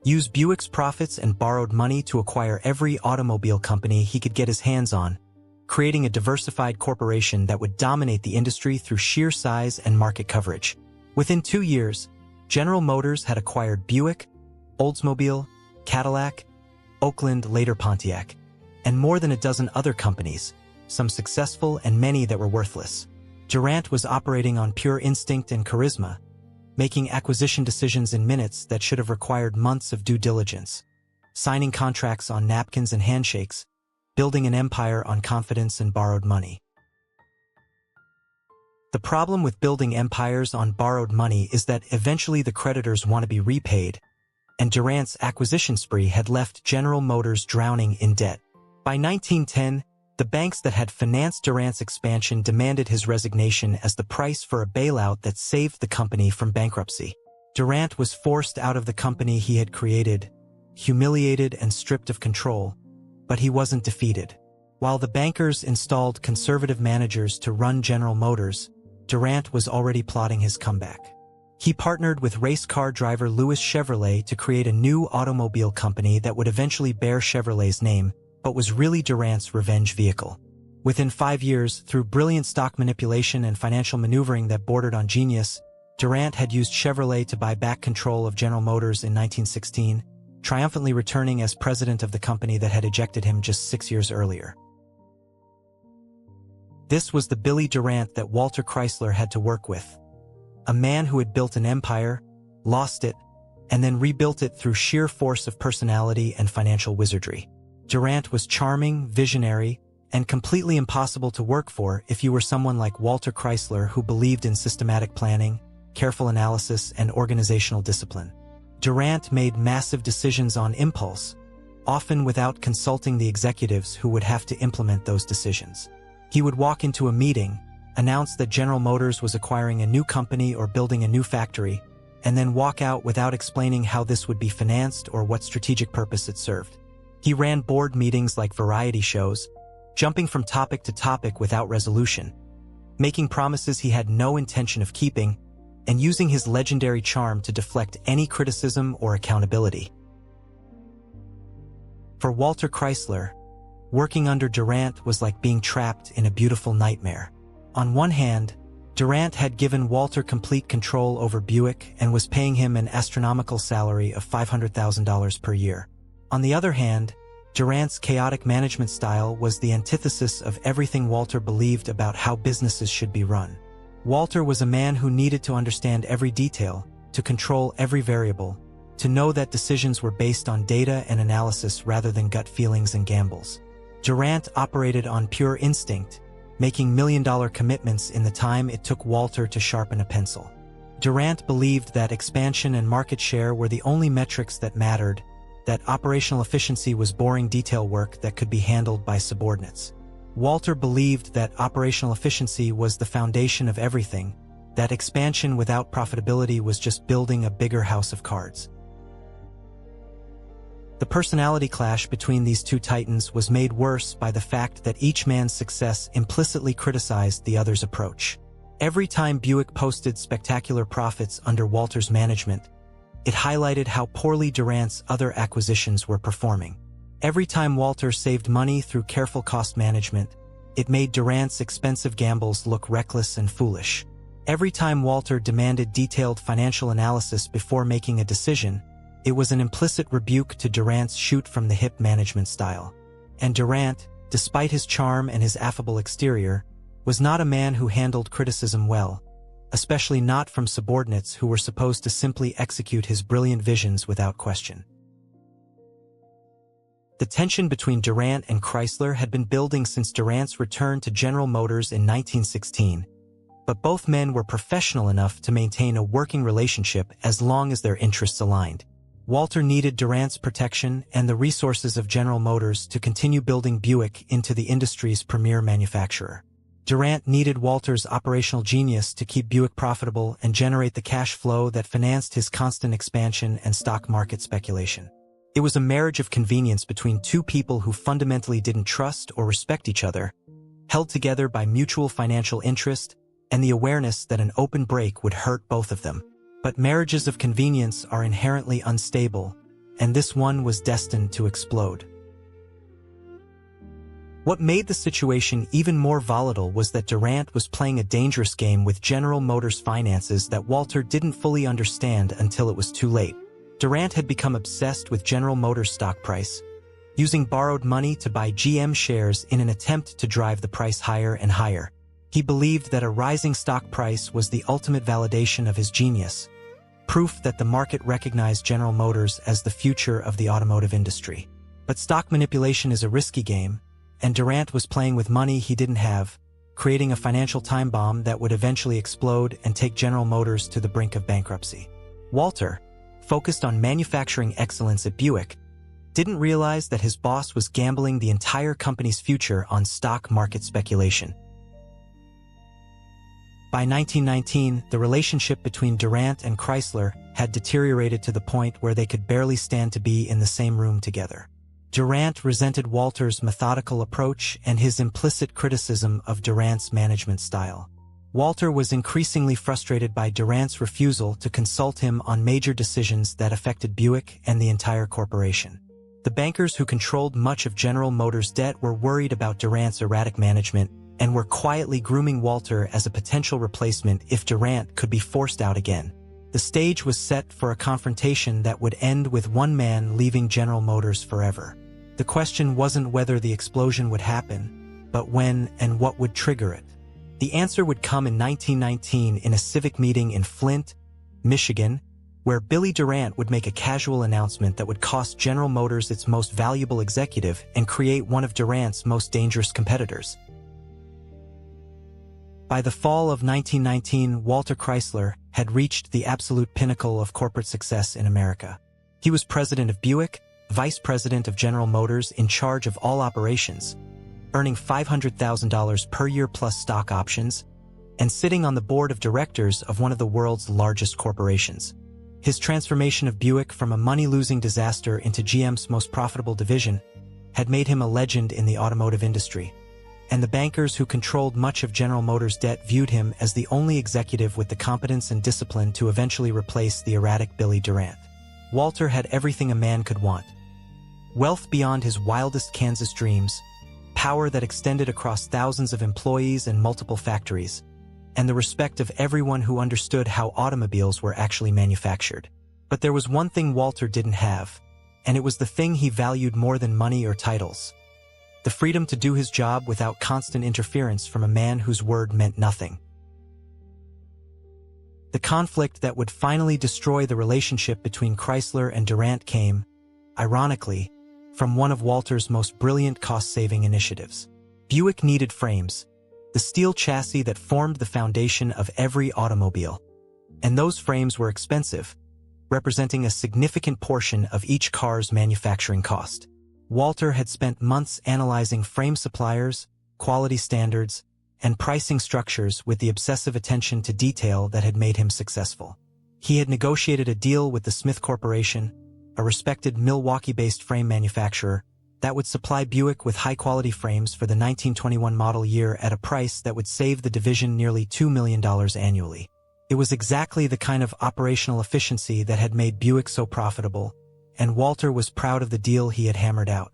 Use Buick's profits and borrowed money to acquire every automobile company he could get his hands on, creating a diversified corporation that would dominate the industry through sheer size and market coverage. Within 2 years, General Motors had acquired Buick, Oldsmobile, Cadillac, Oakland, later Pontiac, and more than a dozen other companies, some successful and many that were worthless. Durant was operating on pure instinct and charisma, making acquisition decisions in minutes that should have required months of due diligence, signing contracts on napkins and handshakes, building an empire on confidence and borrowed money. The problem with building empires on borrowed money is that eventually the creditors want to be repaid, and Durant's acquisition spree had left General Motors drowning in debt. By 1910, the banks that had financed Durant's expansion demanded his resignation as the price for a bailout that saved the company from bankruptcy. Durant was forced out of the company he had created, humiliated and stripped of control, but he wasn't defeated. While the bankers installed conservative managers to run General Motors, Durant was already plotting his comeback. He partnered with race car driver Louis Chevrolet to create a new automobile company that would eventually bear Chevrolet's name, but was really Durant's revenge vehicle. Within 5 years, through brilliant stock manipulation and financial maneuvering that bordered on genius, Durant had used Chevrolet to buy back control of General Motors in 1916, triumphantly returning as president of the company that had ejected him just 6 years earlier. This was the Billy Durant that Walter Chrysler had to work with. A man who had built an empire, lost it, and then rebuilt it through sheer force of personality and financial wizardry. Durant was charming, visionary, and completely impossible to work for if you were someone like Walter Chrysler who believed in systematic planning, careful analysis, and organizational discipline. Durant made massive decisions on impulse, often without consulting the executives who would have to implement those decisions. He would walk into a meeting, announce that General Motors was acquiring a new company or building a new factory, and then walk out without explaining how this would be financed or what strategic purpose it served. He ran board meetings like variety shows, jumping from topic to topic without resolution, making promises he had no intention of keeping, and using his legendary charm to deflect any criticism or accountability. For Walter Chrysler, working under Durant was like being trapped in a beautiful nightmare. On one hand, Durant had given Walter complete control over Buick and was paying him an astronomical salary of $500,000 per year. On the other hand, Durant's chaotic management style was the antithesis of everything Walter believed about how businesses should be run. Walter was a man who needed to understand every detail, to control every variable, to know that decisions were based on data and analysis rather than gut feelings and gambles. Durant operated on pure instinct, making million-dollar commitments in the time it took Walter to sharpen a pencil. Durant believed that expansion and market share were the only metrics that mattered, that operational efficiency was boring detail work that could be handled by subordinates. Walter believed that operational efficiency was the foundation of everything, that expansion without profitability was just building a bigger house of cards. The personality clash between these two titans was made worse by the fact that each man's success implicitly criticized the other's approach. Every time Buick posted spectacular profits under Walter's management, it highlighted how poorly Durant's other acquisitions were performing. Every time Walter saved money through careful cost management, it made Durant's expensive gambles look reckless and foolish. Every time Walter demanded detailed financial analysis before making a decision, it was an implicit rebuke to Durant's shoot-from-the-hip management style. And Durant, despite his charm and his affable exterior, was not a man who handled criticism well, especially not from subordinates who were supposed to simply execute his brilliant visions without question. The tension between Durant and Chrysler had been building since Durant's return to General Motors in 1916, but both men were professional enough to maintain a working relationship as long as their interests aligned. Walter needed Durant's protection and the resources of General Motors to continue building Buick into the industry's premier manufacturer. Durant needed Walter's operational genius to keep Buick profitable and generate the cash flow that financed his constant expansion and stock market speculation. It was a marriage of convenience between two people who fundamentally didn't trust or respect each other, held together by mutual financial interest and the awareness that an open break would hurt both of them. But marriages of convenience are inherently unstable, and this one was destined to explode. What made the situation even more volatile was that Durant was playing a dangerous game with General Motors' finances that Walter didn't fully understand until it was too late. Durant had become obsessed with General Motors' stock price, using borrowed money to buy GM shares in an attempt to drive the price higher and higher. He believed that a rising stock price was the ultimate validation of his genius, proof that the market recognized General Motors as the future of the automotive industry. But stock manipulation is a risky game, and Durant was playing with money he didn't have, creating a financial time bomb that would eventually explode and take General Motors to the brink of bankruptcy. Walter, focused on manufacturing excellence at Buick, didn't realize that his boss was gambling the entire company's future on stock market speculation. By 1919, the relationship between Durant and Chrysler had deteriorated to the point where they could barely stand to be in the same room together. Durant resented Walter's methodical approach and his implicit criticism of Durant's management style. Walter was increasingly frustrated by Durant's refusal to consult him on major decisions that affected Buick and the entire corporation. The bankers who controlled much of General Motors' debt were worried about Durant's erratic management and were quietly grooming Walter as a potential replacement if Durant could be forced out again. The stage was set for a confrontation that would end with one man leaving General Motors forever. The question wasn't whether the explosion would happen, but when and what would trigger it. The answer would come in 1919 in a civic meeting in Flint, Michigan, where Billy Durant would make a casual announcement that would cost General Motors its most valuable executive and create one of Durant's most dangerous competitors. By the fall of 1919, Walter Chrysler had reached the absolute pinnacle of corporate success in America. He was president of Buick, vice president of General Motors, in charge of all operations, earning $500,000 per year plus stock options, and sitting on the board of directors of one of the world's largest corporations. His transformation of Buick from a money-losing disaster into GM's most profitable division had made him a legend in the automotive industry, and the bankers who controlled much of General Motors' debt viewed him as the only executive with the competence and discipline to eventually replace the erratic Billy Durant. Walter had everything a man could want: wealth beyond his wildest Kansas dreams, power that extended across thousands of employees and multiple factories, and the respect of everyone who understood how automobiles were actually manufactured. But there was one thing Walter didn't have, and it was the thing he valued more than money or titles: the freedom to do his job without constant interference from a man whose word meant nothing. The conflict that would finally destroy the relationship between Chrysler and Durant came, ironically, from one of Walter's most brilliant cost-saving initiatives. Buick needed frames, the steel chassis that formed the foundation of every automobile. And those frames were expensive, representing a significant portion of each car's manufacturing cost. Walter had spent months analyzing frame suppliers, quality standards, and pricing structures with the obsessive attention to detail that had made him successful. He had negotiated a deal with the Smith Corporation, a respected Milwaukee-based frame manufacturer, that would supply Buick with high-quality frames for the 1921 model year at a price that would save the division nearly $2 million annually. It was exactly the kind of operational efficiency that had made Buick so profitable, and Walter was proud of the deal he had hammered out.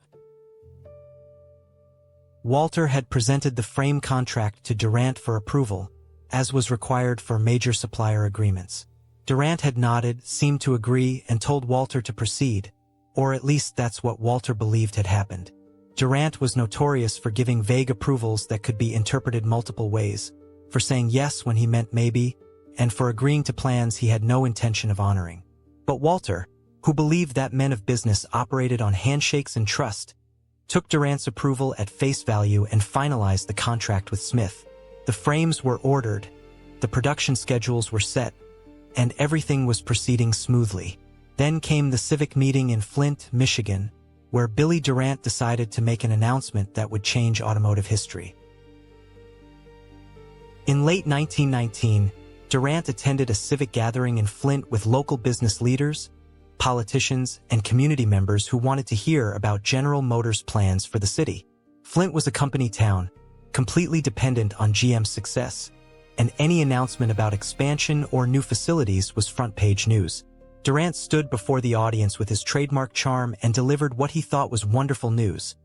Walter had presented the frame contract to Durant for approval, as was required for major supplier agreements. Durant had nodded, seemed to agree, and told Walter to proceed, or at least that's what Walter believed had happened. Durant was notorious for giving vague approvals that could be interpreted multiple ways, for saying yes when he meant maybe, and for agreeing to plans he had no intention of honoring. But Walter, who believed that men of business operated on handshakes and trust, took Durant's approval at face value and finalized the contract with Smith. The frames were ordered, the production schedules were set, and everything was proceeding smoothly. Then came the civic meeting in Flint, Michigan, where Billy Durant decided to make an announcement that would change automotive history. In late 1919, Durant attended a civic gathering in Flint with local business leaders, politicians, and community members who wanted to hear about General Motors' plans for the city. Flint was a company town, completely dependent on GM's success, and any announcement about expansion or new facilities was front-page news. Durant stood before the audience with his trademark charm and delivered what he thought was wonderful news.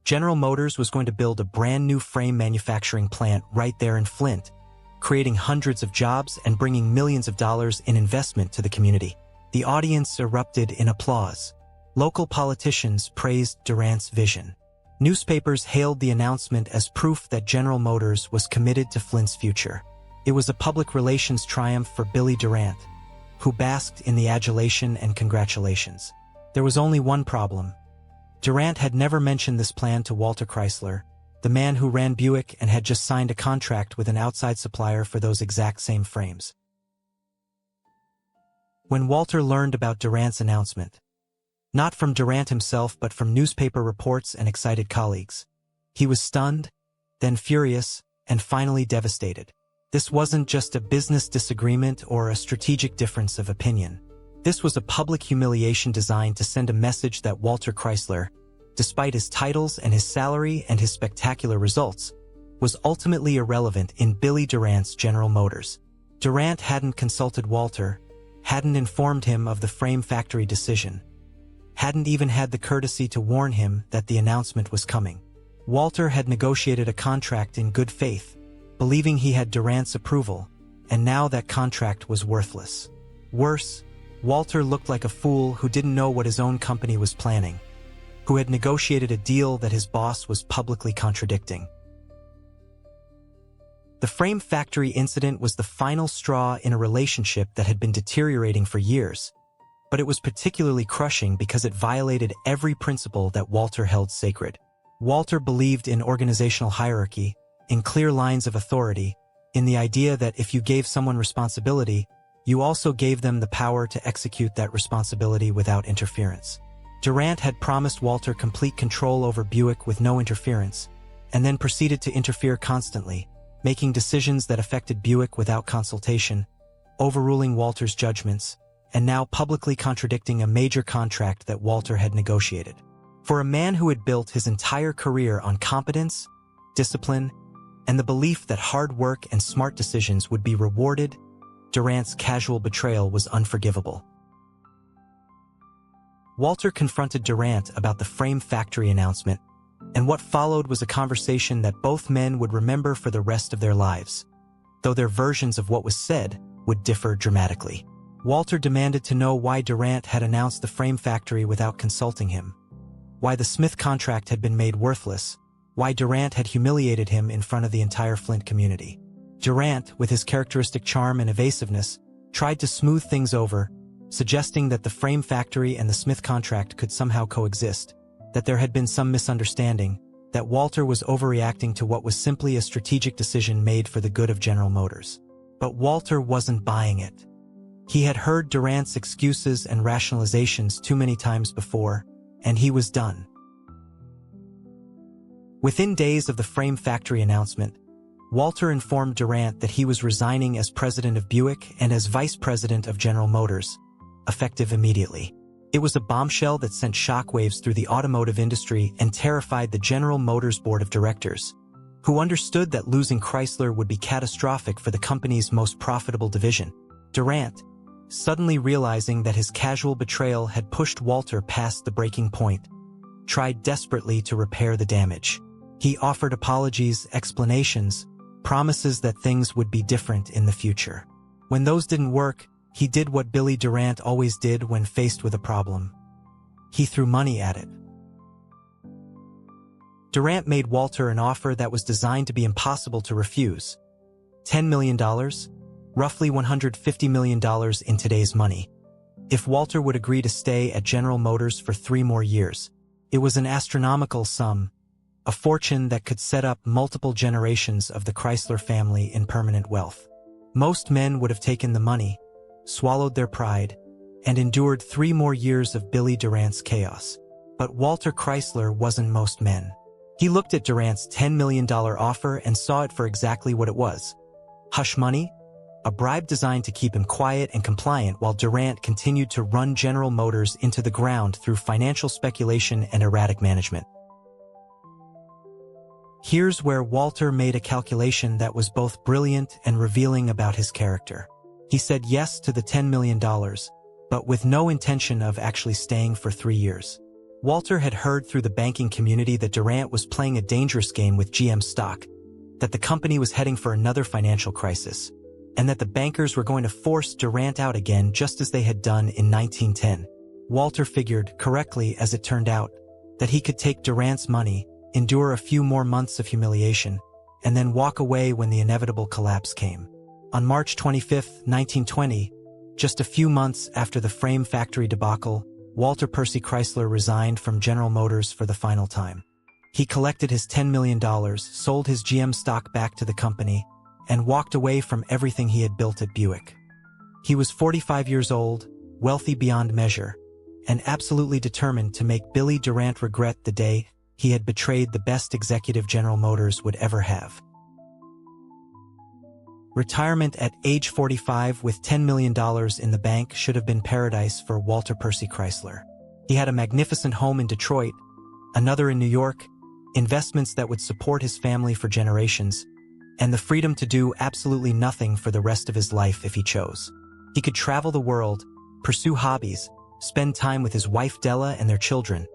General Motors was going to build a brand new frame manufacturing plant right there in Flint, creating hundreds of jobs and bringing millions of dollars in investment to the community. The audience erupted in applause. Local politicians praised Durant's vision. Newspapers hailed the announcement as proof that General Motors was committed to Flint's future. It was a public relations triumph for Billy Durant, who basked in the adulation and congratulations. There was only one problem. Durant had never mentioned this plan to Walter Chrysler, the man who ran Buick and had just signed a contract with an outside supplier for those exact same frames. When Walter learned about Durant's announcement, not from Durant himself but from newspaper reports and excited colleagues, he was stunned, then furious, and finally devastated. This wasn't just a business disagreement or a strategic difference of opinion. This was a public humiliation designed to send a message that Walter Chrysler, despite his titles and his salary and his spectacular results, was ultimately irrelevant in Billy Durant's General Motors. Durant hadn't consulted Walter, hadn't informed him of the frame factory decision, hadn't even had the courtesy to warn him that the announcement was coming. Walter had negotiated a contract in good faith, believing he had Durant's approval, and now that contract was worthless. Worse, Walter looked like a fool who didn't know what his own company was planning, who had negotiated a deal that his boss was publicly contradicting. The frame factory incident was the final straw in a relationship that had been deteriorating for years, but it was particularly crushing because it violated every principle that Walter held sacred. Walter believed in organizational hierarchy, in clear lines of authority, in the idea that if you gave someone responsibility, you also gave them the power to execute that responsibility without interference. Durant had promised Walter complete control over Buick with no interference, and then proceeded to interfere constantly, making decisions that affected Buick without consultation, overruling Walter's judgments, and now publicly contradicting a major contract that Walter had negotiated. For a man who had built his entire career on competence, discipline, and the belief that hard work and smart decisions would be rewarded, Durant's casual betrayal was unforgivable. Walter confronted Durant about the frame factory announcement, and what followed was a conversation that both men would remember for the rest of their lives, though their versions of what was said would differ dramatically. Walter demanded to know why Durant had announced the frame factory without consulting him, why the Smith contract had been made worthless, why Durant had humiliated him in front of the entire Flint community. Durant, with his characteristic charm and evasiveness, tried to smooth things over, suggesting that the frame factory and the Smith contract could somehow coexist, that there had been some misunderstanding, that Walter was overreacting to what was simply a strategic decision made for the good of General Motors. But Walter wasn't buying it. He had heard Durant's excuses and rationalizations too many times before, and he was done. Within days of the frame factory announcement, Walter informed Durant that he was resigning as president of Buick and as vice president of General Motors, effective immediately. It was a bombshell that sent shockwaves through the automotive industry and terrified the General Motors board of directors, who understood that losing Chrysler would be catastrophic for the company's most profitable division. Durant, suddenly realizing that his casual betrayal had pushed Walter past the breaking point, tried desperately to repair the damage. He offered apologies, explanations, promises that things would be different in the future. When those didn't work, he did what Billy Durant always did when faced with a problem. He threw money at it. Durant made Walter an offer that was designed to be impossible to refuse. $10 million, roughly $150 million in today's money. If Walter would agree to stay at General Motors for 3 more years, it was an astronomical sum, a fortune that could set up multiple generations of the Chrysler family in permanent wealth. Most men would have taken the money, swallowed their pride, and endured 3 more years of Billy Durant's chaos. But Walter Chrysler wasn't most men. He looked at Durant's $10 million offer and saw it for exactly what it was. Hush money? A bribe designed to keep him quiet and compliant while Durant continued to run General Motors into the ground through financial speculation and erratic management. Here's where Walter made a calculation that was both brilliant and revealing about his character. He said yes to the $10 million, but with no intention of actually staying for 3 years. Walter had heard through the banking community that Durant was playing a dangerous game with GM stock, that the company was heading for another financial crisis, and that the bankers were going to force Durant out again just as they had done in 1910. Walter figured, correctly as it turned out, that he could take Durant's money, endure a few more months of humiliation, and then walk away when the inevitable collapse came. On March 25, 1920, just a few months after the frame factory debacle, Walter Percy Chrysler resigned from General Motors for the final time. He collected his $10 million, sold his GM stock back to the company, and walked away from everything he had built at Buick. He was 45 years old, wealthy beyond measure, and absolutely determined to make Billy Durant regret the day he had betrayed the best executive General Motors would ever have. Retirement at age 45 with $10 million in the bank should have been paradise for Walter Percy Chrysler. He had a magnificent home in Detroit, another in New York, investments that would support his family for generations, and the freedom to do absolutely nothing for the rest of his life if he chose. He could travel the world, pursue hobbies, spend time with his wife Della and their children,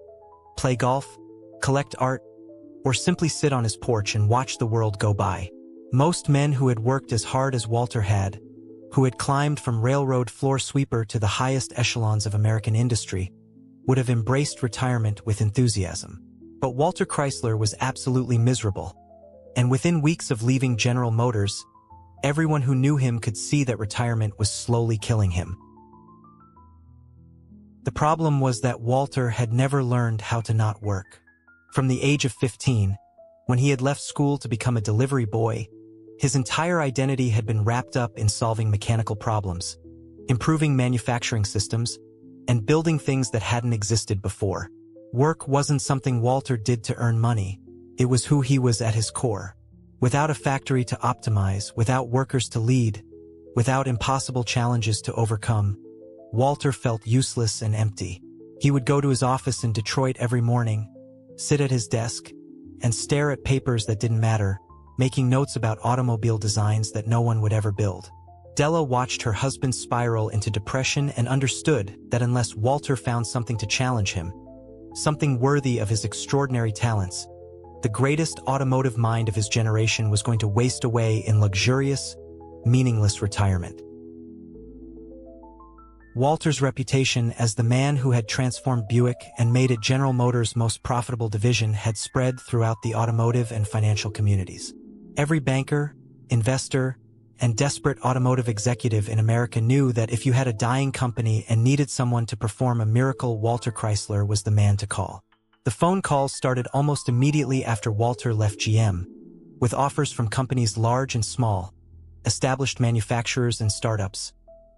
play golf, collect art, or simply sit on his porch and watch the world go by. Most men who had worked as hard as Walter had, who had climbed from railroad floor sweeper to the highest echelons of American industry, would have embraced retirement with enthusiasm. But Walter Chrysler was absolutely miserable, and within weeks of leaving General Motors, everyone who knew him could see that retirement was slowly killing him. The problem was that Walter had never learned how to not work. From the age of 15, when he had left school to become a delivery boy, his entire identity had been wrapped up in solving mechanical problems, improving manufacturing systems, and building things that hadn't existed before. Work wasn't something Walter did to earn money. It was who he was at his core. Without a factory to optimize, without workers to lead, without impossible challenges to overcome, Walter felt useless and empty. He would go to his office in Detroit every morning, sit at his desk, and stare at papers that didn't matter, making notes about automobile designs that no one would ever build. Della watched her husband spiral into depression and understood that unless Walter found something to challenge him, something worthy of his extraordinary talents, the greatest automotive mind of his generation was going to waste away in luxurious, meaningless retirement. Walter's reputation as the man who had transformed Buick and made it General Motors' most profitable division had spread throughout the automotive and financial communities. Every banker, investor, and desperate automotive executive in America knew that if you had a dying company and needed someone to perform a miracle, Walter Chrysler was the man to call. The phone calls started almost immediately after Walter left GM, with offers from companies large and small, established manufacturers and startups,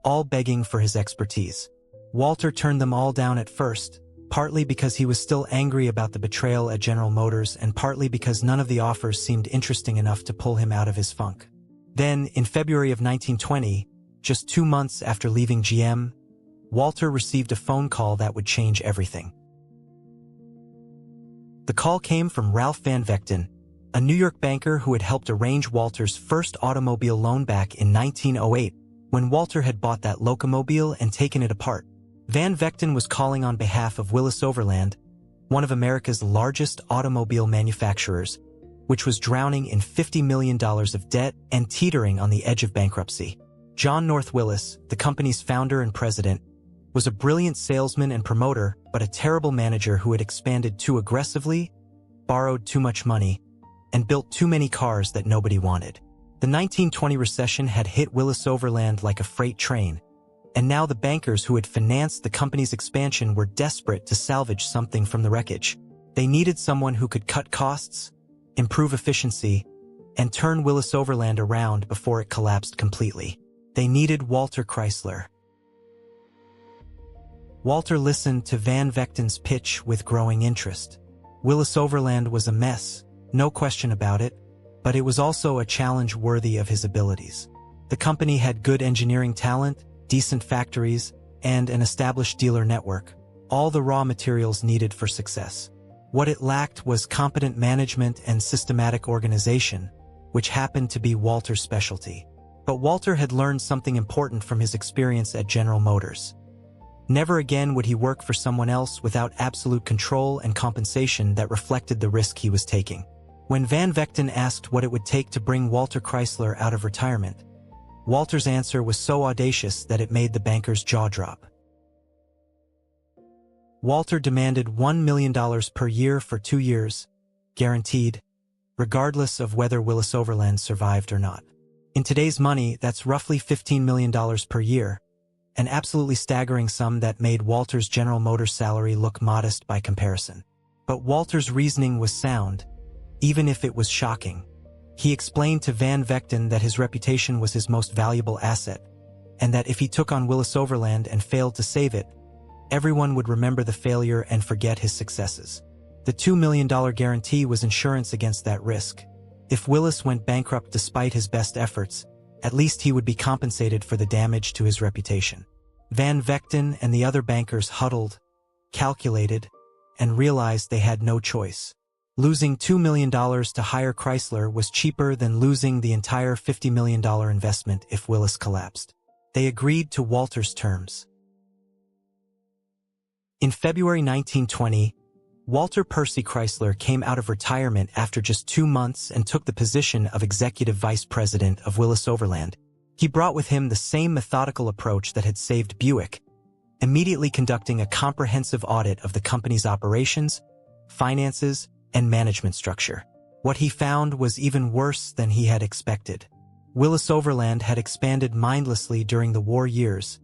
all begging for his expertise. Walter turned them all down at first, partly because he was still angry about the betrayal at General Motors and partly because none of the offers seemed interesting enough to pull him out of his funk. Then, in February of 1920, just 2 months after leaving GM, Walter received a phone call that would change everything. The call came from Ralph Van Vechten, a New York banker who had helped arrange Walter's first automobile loan back in 1908, when Walter had bought that locomobile and taken it apart. Van Vechten was calling on behalf of Willis Overland, one of America's largest automobile manufacturers, which was drowning in $50 million of debt and teetering on the edge of bankruptcy. John North Willis, the company's founder and president, was a brilliant salesman and promoter, but a terrible manager who had expanded too aggressively, borrowed too much money, and built too many cars that nobody wanted. The 1920 recession had hit Willis Overland like a freight train, and now the bankers who had financed the company's expansion were desperate to salvage something from the wreckage. They needed someone who could cut costs, improve efficiency, and turn Willis Overland around before it collapsed completely. They needed Walter Chrysler. Walter listened to Van Vechten's pitch with growing interest. Willis Overland was a mess, no question about it, but it was also a challenge worthy of his abilities. The company had good engineering talent, decent factories, and an established dealer network, all the raw materials needed for success. What it lacked was competent management and systematic organization, which happened to be Walter's specialty. But Walter had learned something important from his experience at General Motors. Never again would he work for someone else without absolute control and compensation that reflected the risk he was taking. When Van Vechten asked what it would take to bring Walter Chrysler out of retirement, Walter's answer was so audacious that it made the banker's jaw drop. Walter demanded $1 million per year for 2 years, guaranteed, regardless of whether Willis Overland survived or not. In today's money, that's roughly $15 million per year, an absolutely staggering sum that made Walter's General Motors salary look modest by comparison. But Walter's reasoning was sound, even if it was shocking. He explained to Van Vechten that his reputation was his most valuable asset, and that if he took on Willis Overland and failed to save it, everyone would remember the failure and forget his successes. The $2 million guarantee was insurance against that risk. If Willis went bankrupt despite his best efforts, at least he would be compensated for the damage to his reputation. Van Vechten and the other bankers huddled, calculated, and realized they had no choice. Losing $2 million to hire Chrysler was cheaper than losing the entire $50 million investment if Willis collapsed. They agreed to Walter's terms. In February 1920, Walter Percy Chrysler came out of retirement after just 2 months and took the position of executive vice president of Willis Overland. He brought with him the same methodical approach that had saved Buick, immediately conducting a comprehensive audit of the company's operations, finances, and management structure. What he found was even worse than he had expected. Willis Overland had expanded mindlessly during the war years,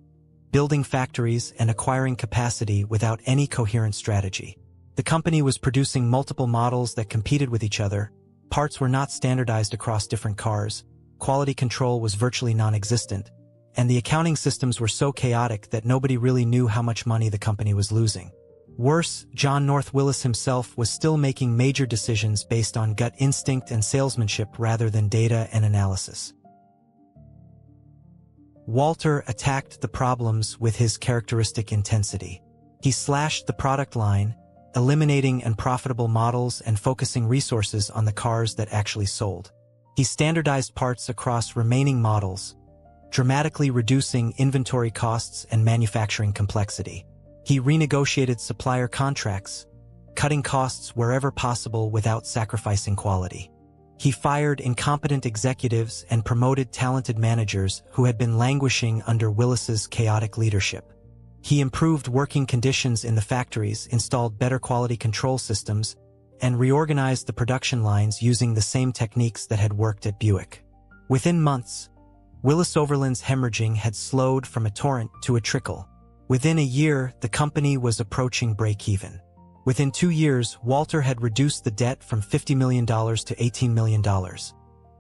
building factories and acquiring capacity without any coherent strategy. The company was producing multiple models that competed with each other, parts were not standardized across different cars, quality control was virtually non-existent, and the accounting systems were so chaotic that nobody really knew how much money the company was losing. Worse, John North Willis himself was still making major decisions based on gut instinct and salesmanship rather than data and analysis. Walter attacked the problems with his characteristic intensity. He slashed the product line, eliminating unprofitable models and focusing resources on the cars that actually sold. He standardized parts across remaining models, dramatically reducing inventory costs and manufacturing complexity. He renegotiated supplier contracts, cutting costs wherever possible without sacrificing quality. He fired incompetent executives and promoted talented managers who had been languishing under Willis's chaotic leadership. He improved working conditions in the factories, installed better quality control systems, and reorganized the production lines using the same techniques that had worked at Buick. Within months, Willis Overland's hemorrhaging had slowed from a torrent to a trickle. Within a year, the company was approaching break-even. Within 2 years, Walter had reduced the debt from $50 million to $18 million.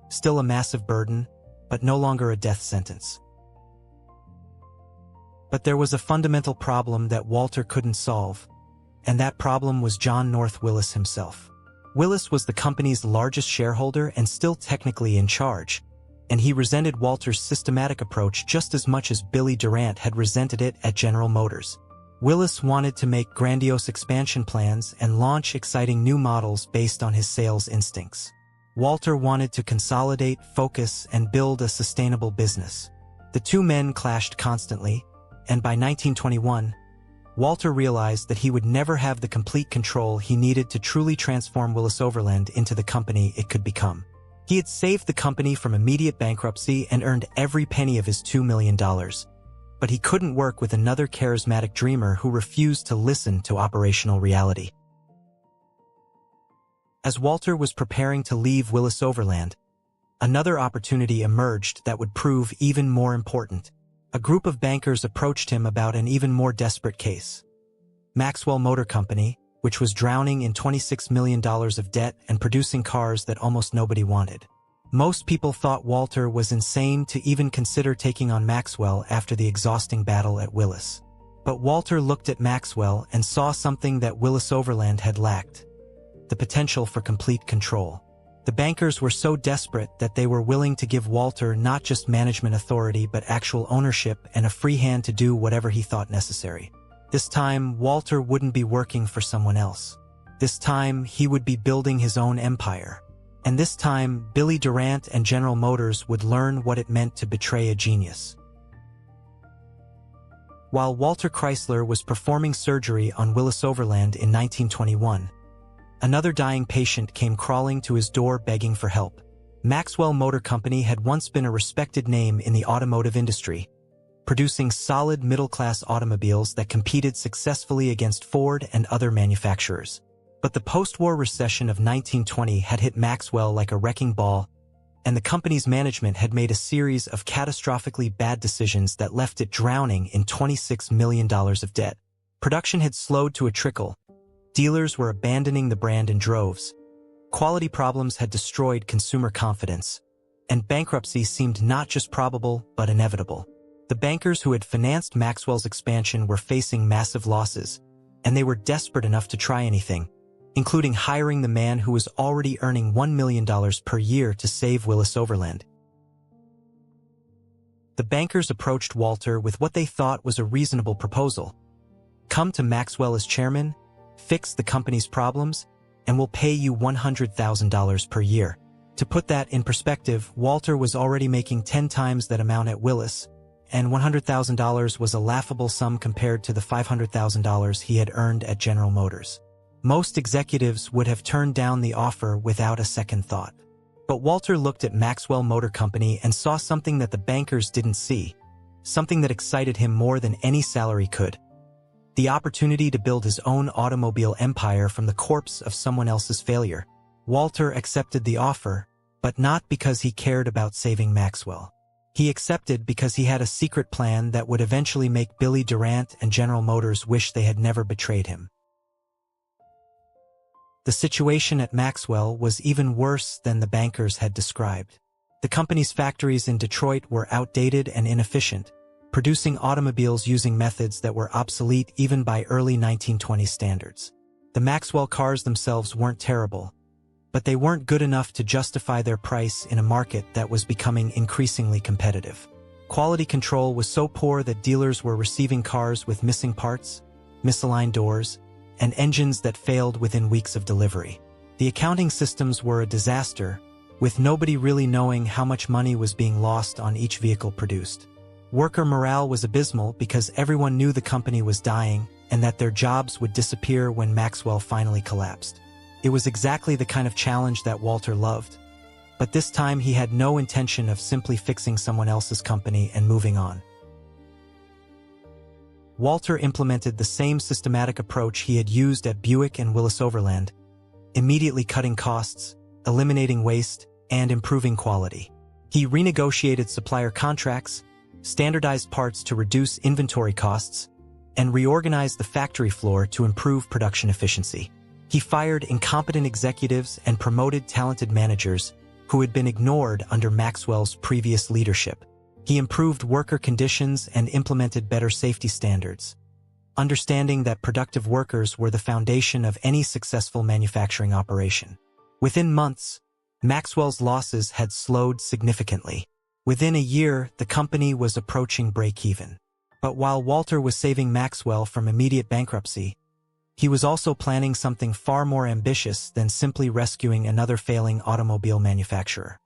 Still a massive burden, but no longer a death sentence. But there was a fundamental problem that Walter couldn't solve, and that problem was John North Willis himself. Willis was the company's largest shareholder and still technically in charge, and he resented Walter's systematic approach just as much as Billy Durant had resented it at General Motors. Willis wanted to make grandiose expansion plans and launch exciting new models based on his sales instincts. Walter wanted to consolidate, focus, and build a sustainable business. The two men clashed constantly, and by 1921, Walter realized that he would never have the complete control he needed to truly transform Willis Overland into the company it could become. He had saved the company from immediate bankruptcy and earned every penny of his $2 million. But he couldn't work with another charismatic dreamer who refused to listen to operational reality. As Walter was preparing to leave Willis Overland, another opportunity emerged that would prove even more important. A group of bankers approached him about an even more desperate case. Maxwell Motor Company, which was drowning in $26 million of debt and producing cars that almost nobody wanted. Most people thought Walter was insane to even consider taking on Maxwell after the exhausting battle at Willis. But Walter looked at Maxwell and saw something that Willis Overland had lacked: the potential for complete control. The bankers were so desperate that they were willing to give Walter not just management authority but actual ownership and a free hand to do whatever he thought necessary. This time, Walter wouldn't be working for someone else. This time, he would be building his own empire. And this time, Billy Durant and General Motors would learn what it meant to betray a genius. While Walter Chrysler was performing surgery on Willis Overland in 1921, another dying patient came crawling to his door begging for help. Maxwell Motor Company had once been a respected name in the automotive industry, producing solid middle-class automobiles that competed successfully against Ford and other manufacturers. But the post-war recession of 1920 had hit Maxwell like a wrecking ball, and the company's management had made a series of catastrophically bad decisions that left it drowning in $26 million of debt. Production had slowed to a trickle, Dealers were abandoning the brand in droves. Quality problems had destroyed consumer confidence, and bankruptcy seemed not just probable but inevitable. The bankers who had financed Maxwell's expansion were facing massive losses, and they were desperate enough to try anything, including hiring the man who was already earning $1 million per year to save Willis-Overland. The bankers approached Walter with what they thought was a reasonable proposal. Come to Maxwell as chairman, fix the company's problems, and we'll pay you $100,000 per year. To put that in perspective, Walter was already making 10 times that amount at Willis, and $100,000 was a laughable sum compared to the $500,000 he had earned at General Motors. Most executives would have turned down the offer without a second thought. But Walter looked at Maxwell Motor Company and saw something that the bankers didn't see, something that excited him more than any salary could. The opportunity to build his own automobile empire from the corpse of someone else's failure. Walter accepted the offer, but not because he cared about saving Maxwell. He accepted because he had a secret plan that would eventually make Billy Durant and General Motors wish they had never betrayed him. The situation at Maxwell was even worse than the bankers had described. The company's factories in Detroit were outdated and inefficient, producing automobiles using methods that were obsolete even by early 1920s standards. The Maxwell cars themselves weren't terrible, but they weren't good enough to justify their price in a market that was becoming increasingly competitive. Quality control was so poor that dealers were receiving cars with missing parts, misaligned doors, and engines that failed within weeks of delivery. The accounting systems were a disaster, with nobody really knowing how much money was being lost on each vehicle produced. Worker morale was abysmal because everyone knew the company was dying and that their jobs would disappear when Maxwell finally collapsed. It was exactly the kind of challenge that Walter loved, but this time he had no intention of simply fixing someone else's company and moving on. Walter implemented the same systematic approach he had used at Buick and Willis-Overland, immediately cutting costs, eliminating waste, and improving quality. He renegotiated supplier contracts, standardized parts to reduce inventory costs, and reorganized the factory floor to improve production efficiency. He fired incompetent executives and promoted talented managers who had been ignored under Maxwell's previous leadership. He improved worker conditions and implemented better safety standards, understanding that productive workers were the foundation of any successful manufacturing operation. Within months, Maxwell's losses had slowed significantly. Within a year, the company was approaching break-even. But while Walter was saving Maxwell from immediate bankruptcy, he was also planning something far more ambitious than simply rescuing another failing automobile manufacturer.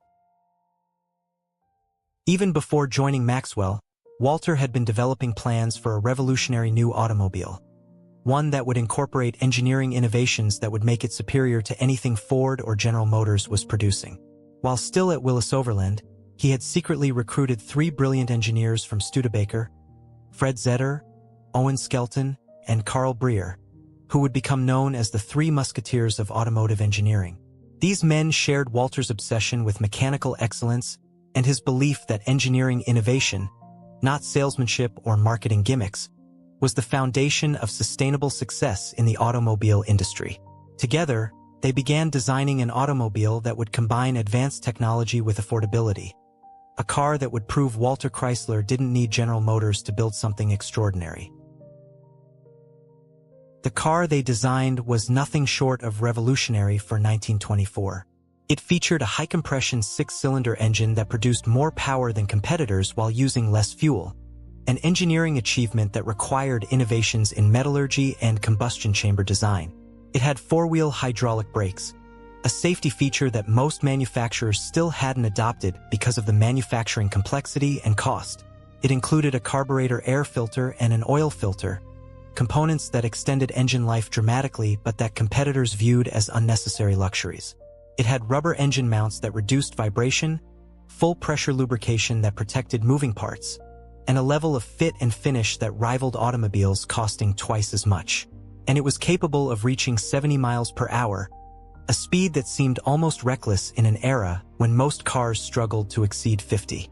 Even before joining Maxwell, Walter had been developing plans for a revolutionary new automobile, one that would incorporate engineering innovations that would make it superior to anything Ford or General Motors was producing. While still at Willis-Overland, he had secretly recruited 3 brilliant engineers from Studebaker, Fred Zetter, Owen Skelton, and Carl Breer, who would become known as the Three Musketeers of automotive engineering. These men shared Walter's obsession with mechanical excellence and his belief that engineering innovation, not salesmanship or marketing gimmicks, was the foundation of sustainable success in the automobile industry. Together, they began designing an automobile that would combine advanced technology with affordability, a car that would prove Walter Chrysler didn't need General Motors to build something extraordinary. The car they designed was nothing short of revolutionary for 1924. It featured a high-compression 6-cylinder engine that produced more power than competitors while using less fuel, an engineering achievement that required innovations in metallurgy and combustion chamber design. It had 4-wheel hydraulic brakes, a safety feature that most manufacturers still hadn't adopted because of the manufacturing complexity and cost. It included a carburetor air filter and an oil filter, components that extended engine life dramatically but that competitors viewed as unnecessary luxuries. It had rubber engine mounts that reduced vibration, full-pressure lubrication that protected moving parts, and a level of fit and finish that rivaled automobiles costing twice as much. And it was capable of reaching 70 miles per hour, a speed that seemed almost reckless in an era when most cars struggled to exceed 50.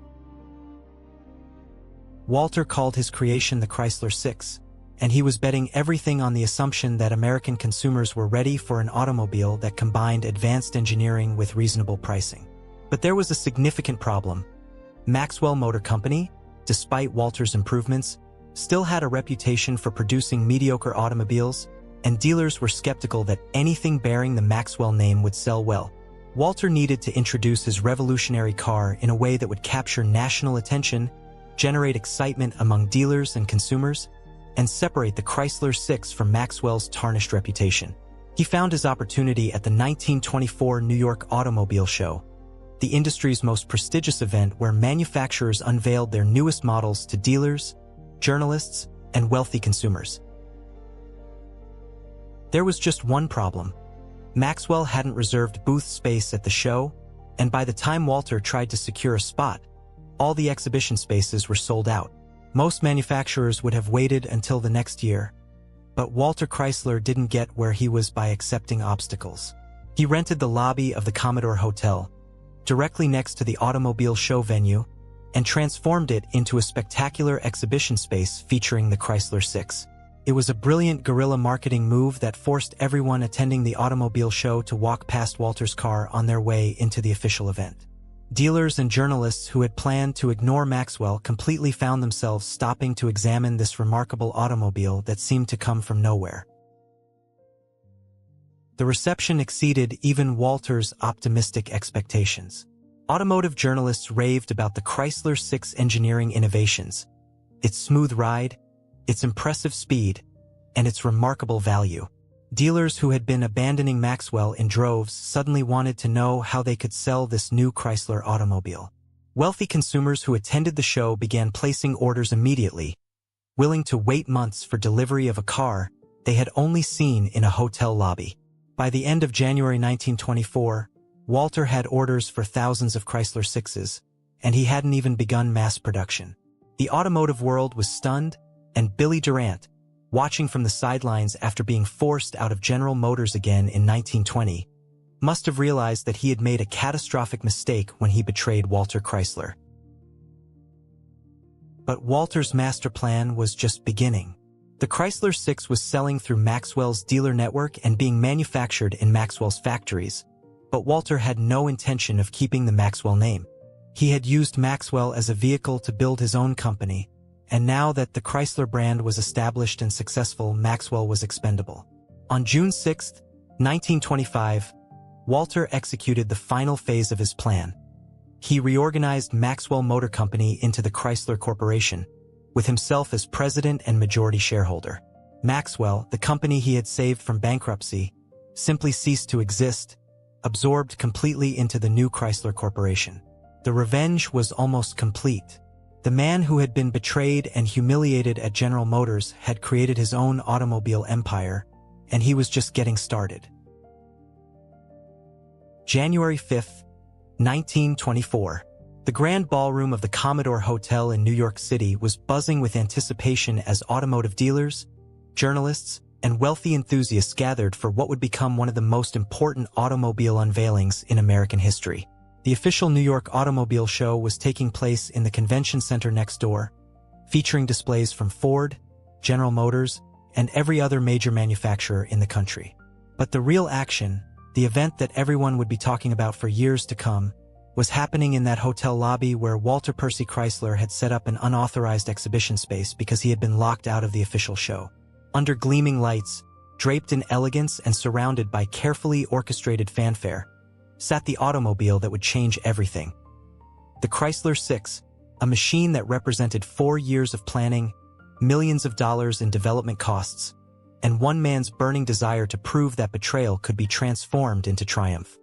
Walter called his creation the Chrysler 6, and he was betting everything on the assumption that American consumers were ready for an automobile that combined advanced engineering with reasonable pricing. But there was a significant problem. Maxwell Motor Company, despite Walter's improvements, still had a reputation for producing mediocre automobiles, and dealers were skeptical that anything bearing the Maxwell name would sell well. Walter needed to introduce his revolutionary car in a way that would capture national attention, generate excitement among dealers and consumers, and separate the Chrysler 6 from Maxwell's tarnished reputation. He found his opportunity at the 1924 New York Automobile Show, the industry's most prestigious event where manufacturers unveiled their newest models to dealers, journalists, and wealthy consumers. There was just one problem. Maxwell hadn't reserved booth space at the show, and by the time Walter tried to secure a spot, all the exhibition spaces were sold out. Most manufacturers would have waited until the next year, but Walter Chrysler didn't get where he was by accepting obstacles. He rented the lobby of the Commodore Hotel, directly next to the automobile show venue, and transformed it into a spectacular exhibition space featuring the Chrysler 6. It was a brilliant guerrilla marketing move that forced everyone attending the automobile show to walk past Walter's car on their way into the official event. Dealers and journalists who had planned to ignore Maxwell completely found themselves stopping to examine this remarkable automobile that seemed to come from nowhere. The reception exceeded even Walter's optimistic expectations. Automotive journalists raved about the Chrysler 6 engineering innovations, its smooth ride, its impressive speed, and its remarkable value. Dealers who had been abandoning Maxwell in droves suddenly wanted to know how they could sell this new Chrysler automobile. Wealthy consumers who attended the show began placing orders immediately, willing to wait months for delivery of a car they had only seen in a hotel lobby. By the end of January 1924, Walter had orders for thousands of Chrysler 6s, and he hadn't even begun mass production. The automotive world was stunned, and Billy Durant, watching from the sidelines after being forced out of General Motors again in 1920, must have realized that he had made a catastrophic mistake when he betrayed Walter Chrysler. But Walter's master plan was just beginning. The Chrysler 6 was selling through Maxwell's dealer network and being manufactured in Maxwell's factories, but Walter had no intention of keeping the Maxwell name. He had used Maxwell as a vehicle to build his own company, and now that the Chrysler brand was established and successful, Maxwell was expendable. On June 6, 1925, Walter executed the final phase of his plan. He reorganized Maxwell Motor Company into the Chrysler Corporation, with himself as president and majority shareholder. Maxwell, the company he had saved from bankruptcy, simply ceased to exist, absorbed completely into the new Chrysler Corporation. The revenge was almost complete. The man who had been betrayed and humiliated at General Motors had created his own automobile empire, and he was just getting started. January 5, 1924. The grand ballroom of the Commodore Hotel in New York City was buzzing with anticipation as automotive dealers, journalists, and wealthy enthusiasts gathered for what would become one of the most important automobile unveilings in American history. The official New York Automobile Show was taking place in the convention center next door, featuring displays from Ford, General Motors, and every other major manufacturer in the country. But the real action, the event that everyone would be talking about for years to come, was happening in that hotel lobby where Walter Percy Chrysler had set up an unauthorized exhibition space because he had been locked out of the official show. Under gleaming lights, draped in elegance and surrounded by carefully orchestrated fanfare, sat the automobile that would change everything. The Chrysler 6, a machine that represented 4 years of planning, millions of dollars in development costs, and one man's burning desire to prove that betrayal could be transformed into triumph.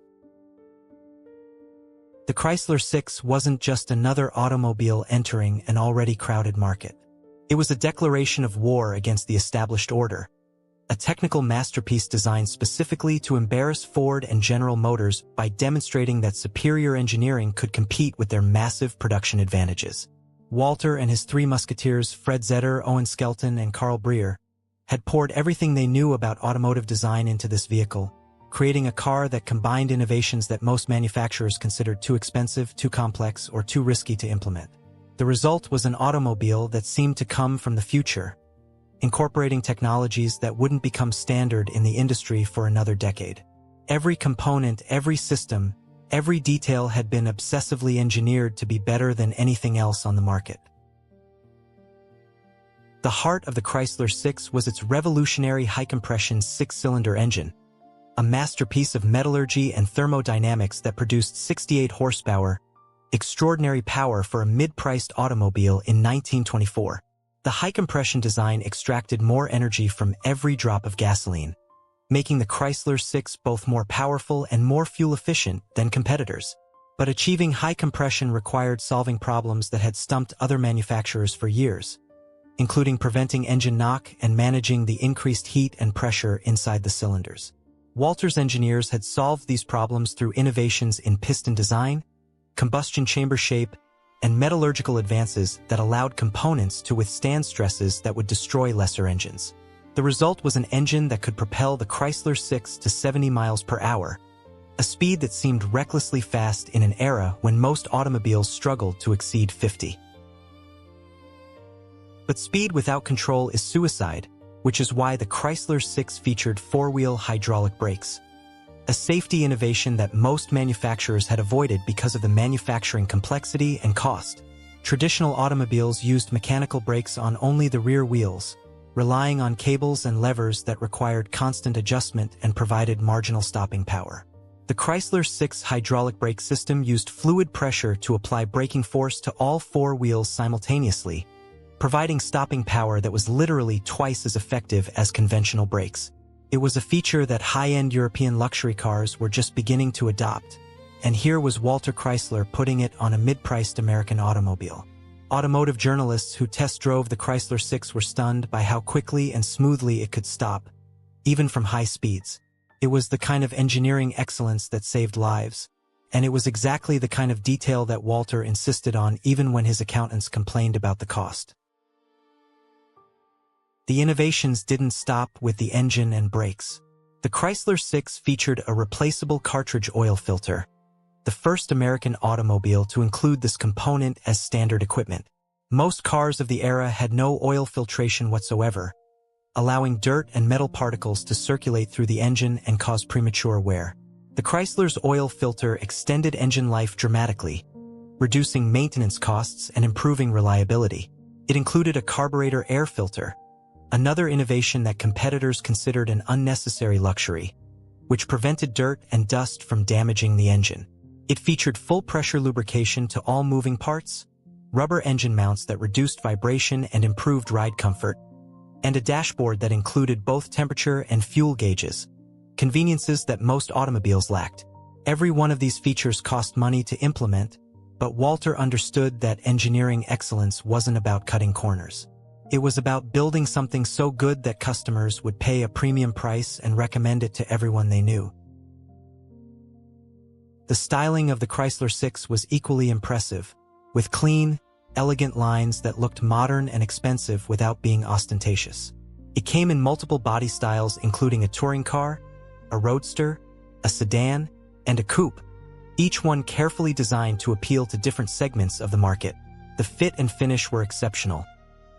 The Chrysler 6 wasn't just another automobile entering an already crowded market. It was a declaration of war against the established order, a technical masterpiece designed specifically to embarrass Ford and General Motors by demonstrating that superior engineering could compete with their massive production advantages. Walter and his three musketeers, Fred Zetter, Owen Skelton, and Carl Breer, had poured everything they knew about automotive design into this vehicle, creating a car that combined innovations that most manufacturers considered too expensive, too complex, or too risky to implement. The result was an automobile that seemed to come from the future, incorporating technologies that wouldn't become standard in the industry for another decade. Every component, every system, every detail had been obsessively engineered to be better than anything else on the market. The heart of the Chrysler 6 was its revolutionary high-compression six-cylinder engine, a masterpiece of metallurgy and thermodynamics that produced 68 horsepower, extraordinary power for a mid-priced automobile in 1924. The high-compression design extracted more energy from every drop of gasoline, making the Chrysler 6 both more powerful and more fuel-efficient than competitors. But achieving high compression required solving problems that had stumped other manufacturers for years, including preventing engine knock and managing the increased heat and pressure inside the cylinders. Walter's engineers had solved these problems through innovations in piston design, combustion chamber shape, and metallurgical advances that allowed components to withstand stresses that would destroy lesser engines. The result was an engine that could propel the Chrysler 6 to 70 miles per hour, a speed that seemed recklessly fast in an era when most automobiles struggled to exceed 50. But speed without control is suicide, which is why the Chrysler 6 featured four-wheel hydraulic brakes, a safety innovation that most manufacturers had avoided because of the manufacturing complexity and cost. Traditional automobiles used mechanical brakes on only the rear wheels, relying on cables and levers that required constant adjustment and provided marginal stopping power. The Chrysler 6 hydraulic brake system used fluid pressure to apply braking force to all four wheels simultaneously, providing stopping power that was literally twice as effective as conventional brakes. It was a feature that high-end European luxury cars were just beginning to adopt, and here was Walter Chrysler putting it on a mid-priced American automobile. Automotive journalists who test-drove the Chrysler 6 were stunned by how quickly and smoothly it could stop, even from high speeds. It was the kind of engineering excellence that saved lives, and it was exactly the kind of detail that Walter insisted on even when his accountants complained about the cost. The innovations didn't stop with the engine and brakes. The Chrysler 6 featured a replaceable cartridge oil filter, the first American automobile to include this component as standard equipment. Most cars of the era had no oil filtration whatsoever, allowing dirt and metal particles to circulate through the engine and cause premature wear. The Chrysler's oil filter extended engine life dramatically, reducing maintenance costs and improving reliability. It included a carburetor air filter, another innovation that competitors considered an unnecessary luxury, which prevented dirt and dust from damaging the engine. It featured full-pressure lubrication to all moving parts, rubber engine mounts that reduced vibration and improved ride comfort, and a dashboard that included both temperature and fuel gauges, conveniences that most automobiles lacked. Every one of these features cost money to implement, but Walter understood that engineering excellence wasn't about cutting corners. It was about building something so good that customers would pay a premium price and recommend it to everyone they knew. The styling of the Chrysler 6 was equally impressive, with clean, elegant lines that looked modern and expensive without being ostentatious. It came in multiple body styles including a touring car, a roadster, a sedan, and a coupe, each one carefully designed to appeal to different segments of the market. The fit and finish were exceptional,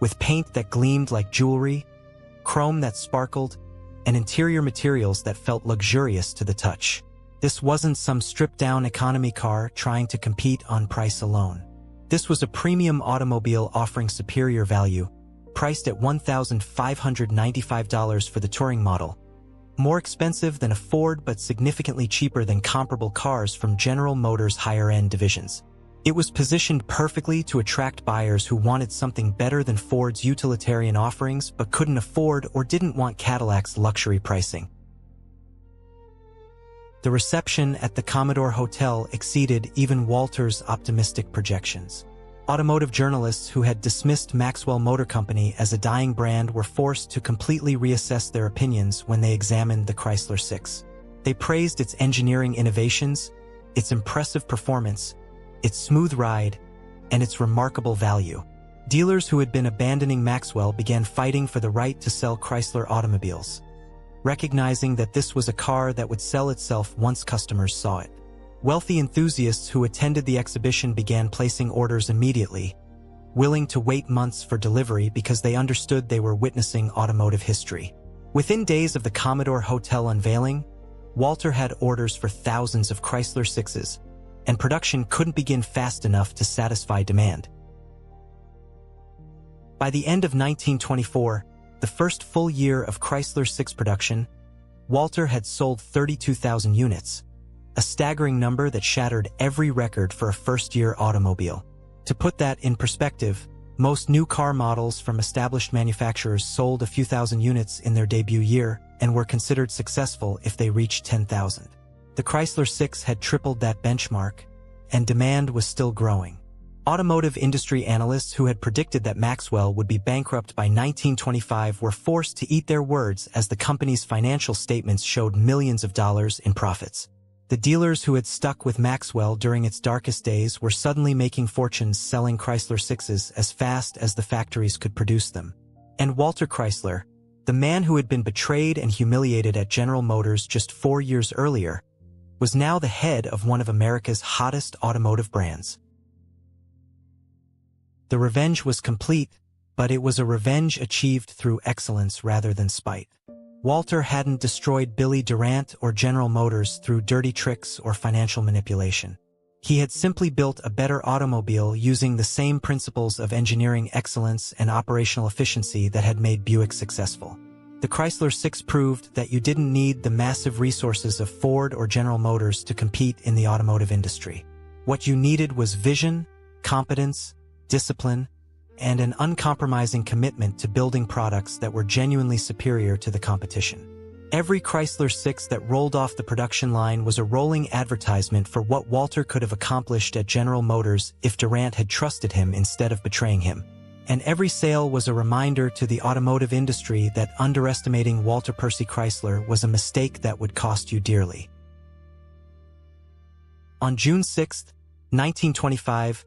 with paint that gleamed like jewelry, chrome that sparkled, and interior materials that felt luxurious to the touch. This wasn't some stripped-down economy car trying to compete on price alone. This was a premium automobile offering superior value, priced at $1,595 for the touring model, more expensive than a Ford but significantly cheaper than comparable cars from General Motors' higher-end divisions. It was positioned perfectly to attract buyers who wanted something better than Ford's utilitarian offerings but couldn't afford or didn't want Cadillac's luxury pricing. The reception at the Commodore Hotel exceeded even Walter's optimistic projections. Automotive journalists who had dismissed Maxwell Motor Company as a dying brand were forced to completely reassess their opinions when they examined the Chrysler 6. They praised its engineering innovations, its impressive performance, its smooth ride, and its remarkable value. Dealers who had been abandoning Maxwell began fighting for the right to sell Chrysler automobiles, recognizing that this was a car that would sell itself once customers saw it. Wealthy enthusiasts who attended the exhibition began placing orders immediately, willing to wait months for delivery because they understood they were witnessing automotive history. Within days of the Commodore Hotel unveiling, Walter had orders for thousands of Chrysler 6s, and production couldn't begin fast enough to satisfy demand. By the end of 1924, the first full year of Chrysler 6 production, Walter had sold 32,000 units, a staggering number that shattered every record for a first-year automobile. To put that in perspective, most new car models from established manufacturers sold a few thousand units in their debut year and were considered successful if they reached 10,000. The Chrysler 6 had tripled that benchmark, and demand was still growing. Automotive industry analysts who had predicted that Maxwell would be bankrupt by 1925 were forced to eat their words as the company's financial statements showed millions of dollars in profits. The dealers who had stuck with Maxwell during its darkest days were suddenly making fortunes selling Chrysler 6s as fast as the factories could produce them. And Walter Chrysler, the man who had been betrayed and humiliated at General Motors just 4 years earlier, was now the head of one of America's hottest automotive brands. The revenge was complete, but it was a revenge achieved through excellence rather than spite. Walter hadn't destroyed Billy Durant or General Motors through dirty tricks or financial manipulation. He had simply built a better automobile using the same principles of engineering excellence and operational efficiency that had made Buick successful. The Chrysler 6 proved that you didn't need the massive resources of Ford or General Motors to compete in the automotive industry. What you needed was vision, competence, discipline, and an uncompromising commitment to building products that were genuinely superior to the competition. Every Chrysler 6 that rolled off the production line was a rolling advertisement for what Walter could have accomplished at General Motors if Durant had trusted him instead of betraying him. And every sale was a reminder to the automotive industry that underestimating Walter Percy Chrysler was a mistake that would cost you dearly. On June 6, 1925,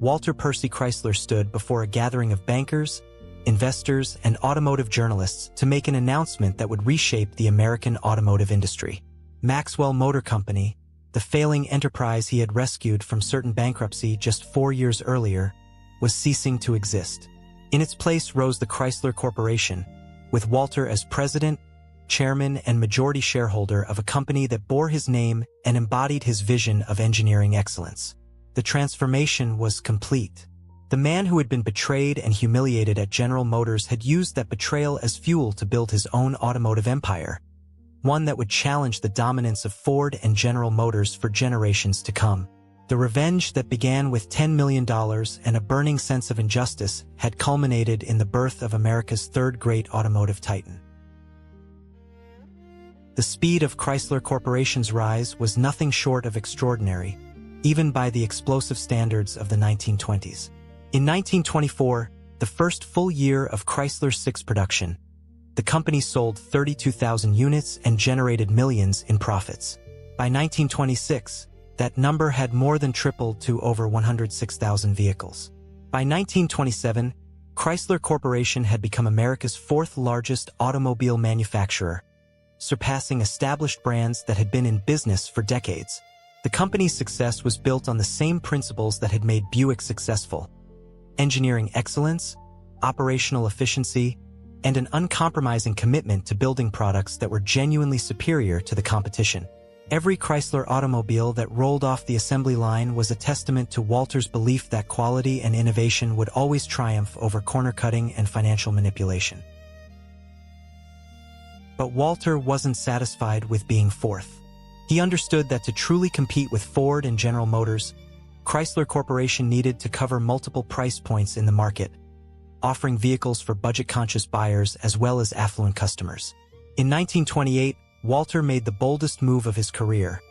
Walter Percy Chrysler stood before a gathering of bankers, investors, and automotive journalists to make an announcement that would reshape the American automotive industry. Maxwell Motor Company, the failing enterprise he had rescued from certain bankruptcy just 4 years earlier, was ceasing to exist. In its place rose the Chrysler Corporation, with Walter as president, chairman, and majority shareholder of a company that bore his name and embodied his vision of engineering excellence. The transformation was complete. The man who had been betrayed and humiliated at General Motors had used that betrayal as fuel to build his own automotive empire, one that would challenge the dominance of Ford and General Motors for generations to come. The revenge that began with $10 million and a burning sense of injustice had culminated in the birth of America's third great automotive titan. The speed of Chrysler Corporation's rise was nothing short of extraordinary, even by the explosive standards of the 1920s. In 1924, the first full year of Chrysler 6 production, the company sold 32,000 units and generated millions in profits. By 1926, that number had more than tripled to over 106,000 vehicles. By 1927, Chrysler Corporation had become America's fourth largest automobile manufacturer, surpassing established brands that had been in business for decades. The company's success was built on the same principles that had made Buick successful: engineering excellence, operational efficiency, and an uncompromising commitment to building products that were genuinely superior to the competition. Every Chrysler automobile that rolled off the assembly line was a testament to Walter's belief that quality and innovation would always triumph over corner-cutting and financial manipulation. But Walter wasn't satisfied with being fourth. He understood that to truly compete with Ford and General Motors, Chrysler Corporation needed to cover multiple price points in the market, offering vehicles for budget-conscious buyers as well as affluent customers. In 1928, Walter made the boldest move of his career.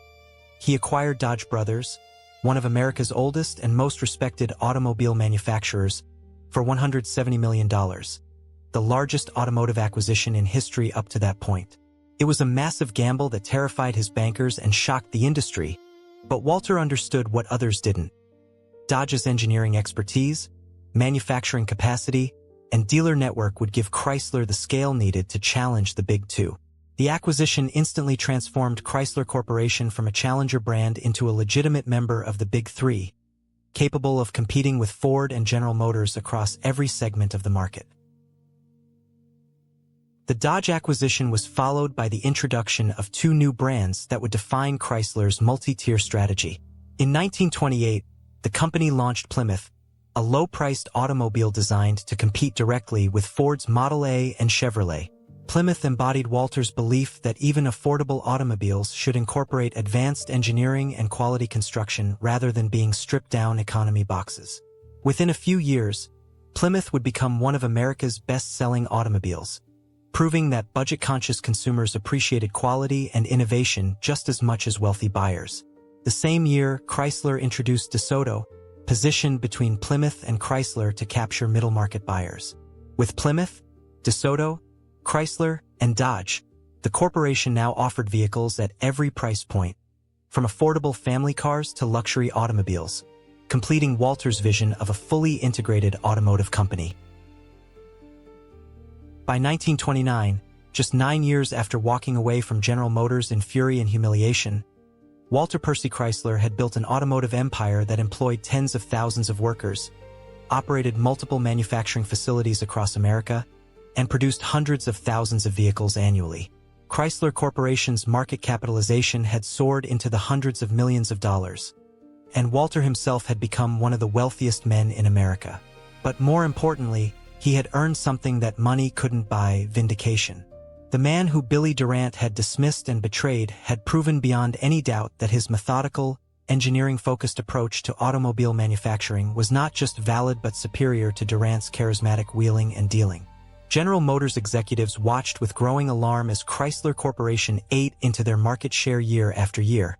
He acquired Dodge Brothers, one of America's oldest and most respected automobile manufacturers, for $170 million, the largest automotive acquisition in history up to that point. It was a massive gamble that terrified his bankers and shocked the industry, but Walter understood what others didn't. Dodge's engineering expertise, manufacturing capacity, and dealer network would give Chrysler the scale needed to challenge the Big Two. The acquisition instantly transformed Chrysler Corporation from a challenger brand into a legitimate member of the Big Three, capable of competing with Ford and General Motors across every segment of the market. The Dodge acquisition was followed by the introduction of two new brands that would define Chrysler's multi-tier strategy. In 1928, the company launched Plymouth, a low-priced automobile designed to compete directly with Ford's Model A and Chevrolet. Plymouth embodied Walter's belief that even affordable automobiles should incorporate advanced engineering and quality construction rather than being stripped-down economy boxes. Within a few years, Plymouth would become one of America's best-selling automobiles, proving that budget-conscious consumers appreciated quality and innovation just as much as wealthy buyers. The same year, Chrysler introduced DeSoto, positioned between Plymouth and Chrysler to capture middle-market buyers. With Plymouth, DeSoto, Chrysler, and Dodge, the corporation now offered vehicles at every price point, from affordable family cars to luxury automobiles, completing Walter's vision of a fully integrated automotive company. By 1929, just 9 years after walking away from General Motors in fury and humiliation, Walter Percy Chrysler had built an automotive empire that employed tens of thousands of workers, operated multiple manufacturing facilities across America, and produced hundreds of thousands of vehicles annually. Chrysler Corporation's market capitalization had soared into the hundreds of millions of dollars, and Walter himself had become one of the wealthiest men in America. But more importantly, he had earned something that money couldn't buy: vindication. The man who Billy Durant had dismissed and betrayed had proven beyond any doubt that his methodical, engineering-focused approach to automobile manufacturing was not just valid but superior to Durant's charismatic wheeling and dealing. General Motors executives watched with growing alarm as Chrysler Corporation ate into their market share year after year,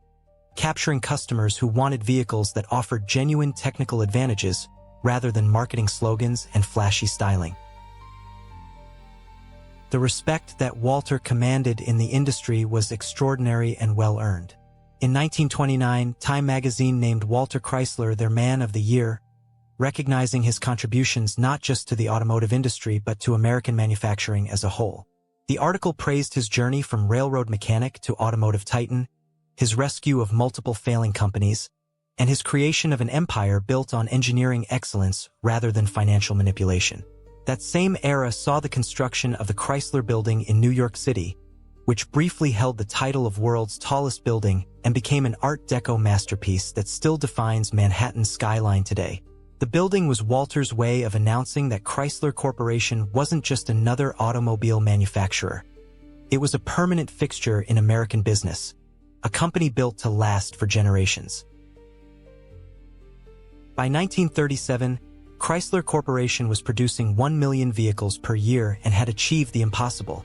capturing customers who wanted vehicles that offered genuine technical advantages rather than marketing slogans and flashy styling. The respect that Walter commanded in the industry was extraordinary and well-earned. In 1929, Time magazine named Walter Chrysler their Man of the Year, recognizing his contributions not just to the automotive industry but to American manufacturing as a whole. The article praised his journey from railroad mechanic to automotive titan, his rescue of multiple failing companies, and his creation of an empire built on engineering excellence rather than financial manipulation. That same era saw the construction of the Chrysler Building in New York City, which briefly held the title of world's tallest building and became an Art Deco masterpiece that still defines Manhattan's skyline today. The building was Walter's way of announcing that Chrysler Corporation wasn't just another automobile manufacturer. It was a permanent fixture in American business, a company built to last for generations. By 1937, Chrysler Corporation was producing 1 million vehicles per year and had achieved the impossible.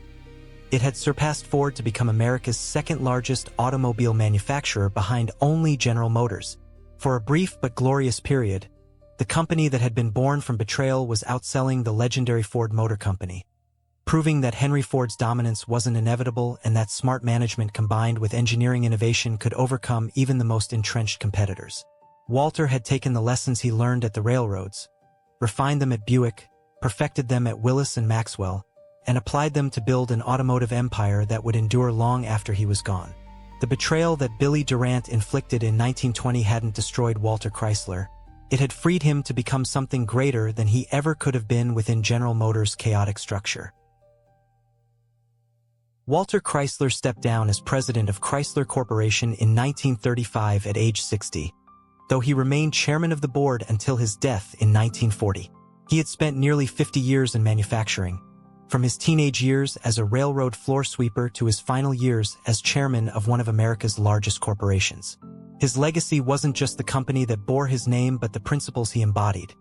It had surpassed Ford to become America's second-largest automobile manufacturer behind only General Motors. For a brief but glorious period, the company that had been born from betrayal was outselling the legendary Ford Motor Company, proving that Henry Ford's dominance wasn't inevitable and that smart management combined with engineering innovation could overcome even the most entrenched competitors. Walter had taken the lessons he learned at the railroads, refined them at Buick, perfected them at Willis and Maxwell, and applied them to build an automotive empire that would endure long after he was gone. The betrayal that Billy Durant inflicted in 1920 hadn't destroyed Walter Chrysler. It had freed him to become something greater than he ever could have been within General Motors' chaotic structure. Walter Chrysler stepped down as president of Chrysler Corporation in 1935 at age 60, though he remained chairman of the board until his death in 1940. He had spent nearly 50 years in manufacturing, from his teenage years as a railroad floor sweeper to his final years as chairman of one of America's largest corporations. His legacy wasn't just the company that bore his name but the principles he embodied.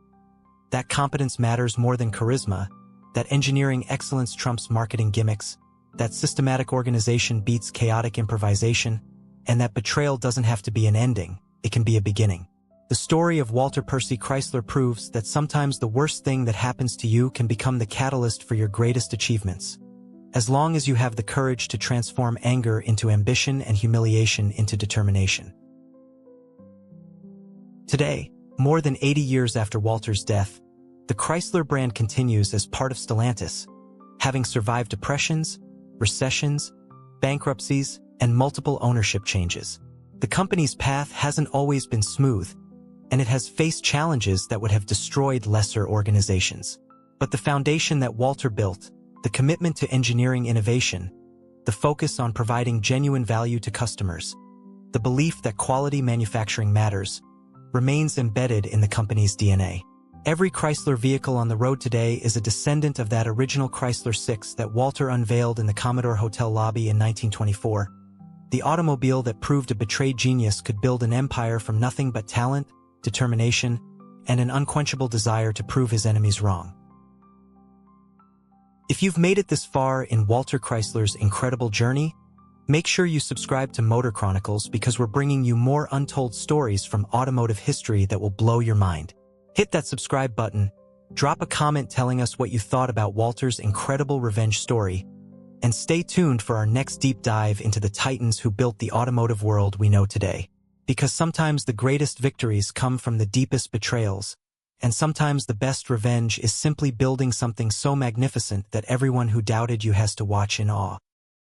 That competence matters more than charisma, that engineering excellence trumps marketing gimmicks, that systematic organization beats chaotic improvisation, and that betrayal doesn't have to be an ending, it can be a beginning. The story of Walter Percy Chrysler proves that sometimes the worst thing that happens to you can become the catalyst for your greatest achievements, as long as you have the courage to transform anger into ambition and humiliation into determination. Today, more than 80 years after Walter's death, the Chrysler brand continues as part of Stellantis, having survived depressions, recessions, bankruptcies, and multiple ownership changes. The company's path hasn't always been smooth, and it has faced challenges that would have destroyed lesser organizations. But the foundation that Walter built, the commitment to engineering innovation, the focus on providing genuine value to customers, the belief that quality manufacturing matters, remains embedded in the company's DNA. Every Chrysler vehicle on the road today is a descendant of that original Chrysler 6 that Walter unveiled in the Commodore Hotel lobby in 1924. The automobile that proved a betrayed genius could build an empire from nothing but talent, determination, and an unquenchable desire to prove his enemies wrong. If you've made it this far in Walter Chrysler's incredible journey, make sure you subscribe to Motor Chronicles because we're bringing you more untold stories from automotive history that will blow your mind. Hit that subscribe button, drop a comment telling us what you thought about Walter's incredible revenge story, and stay tuned for our next deep dive into the titans who built the automotive world we know today. Because sometimes the greatest victories come from the deepest betrayals, and sometimes the best revenge is simply building something so magnificent that everyone who doubted you has to watch in awe.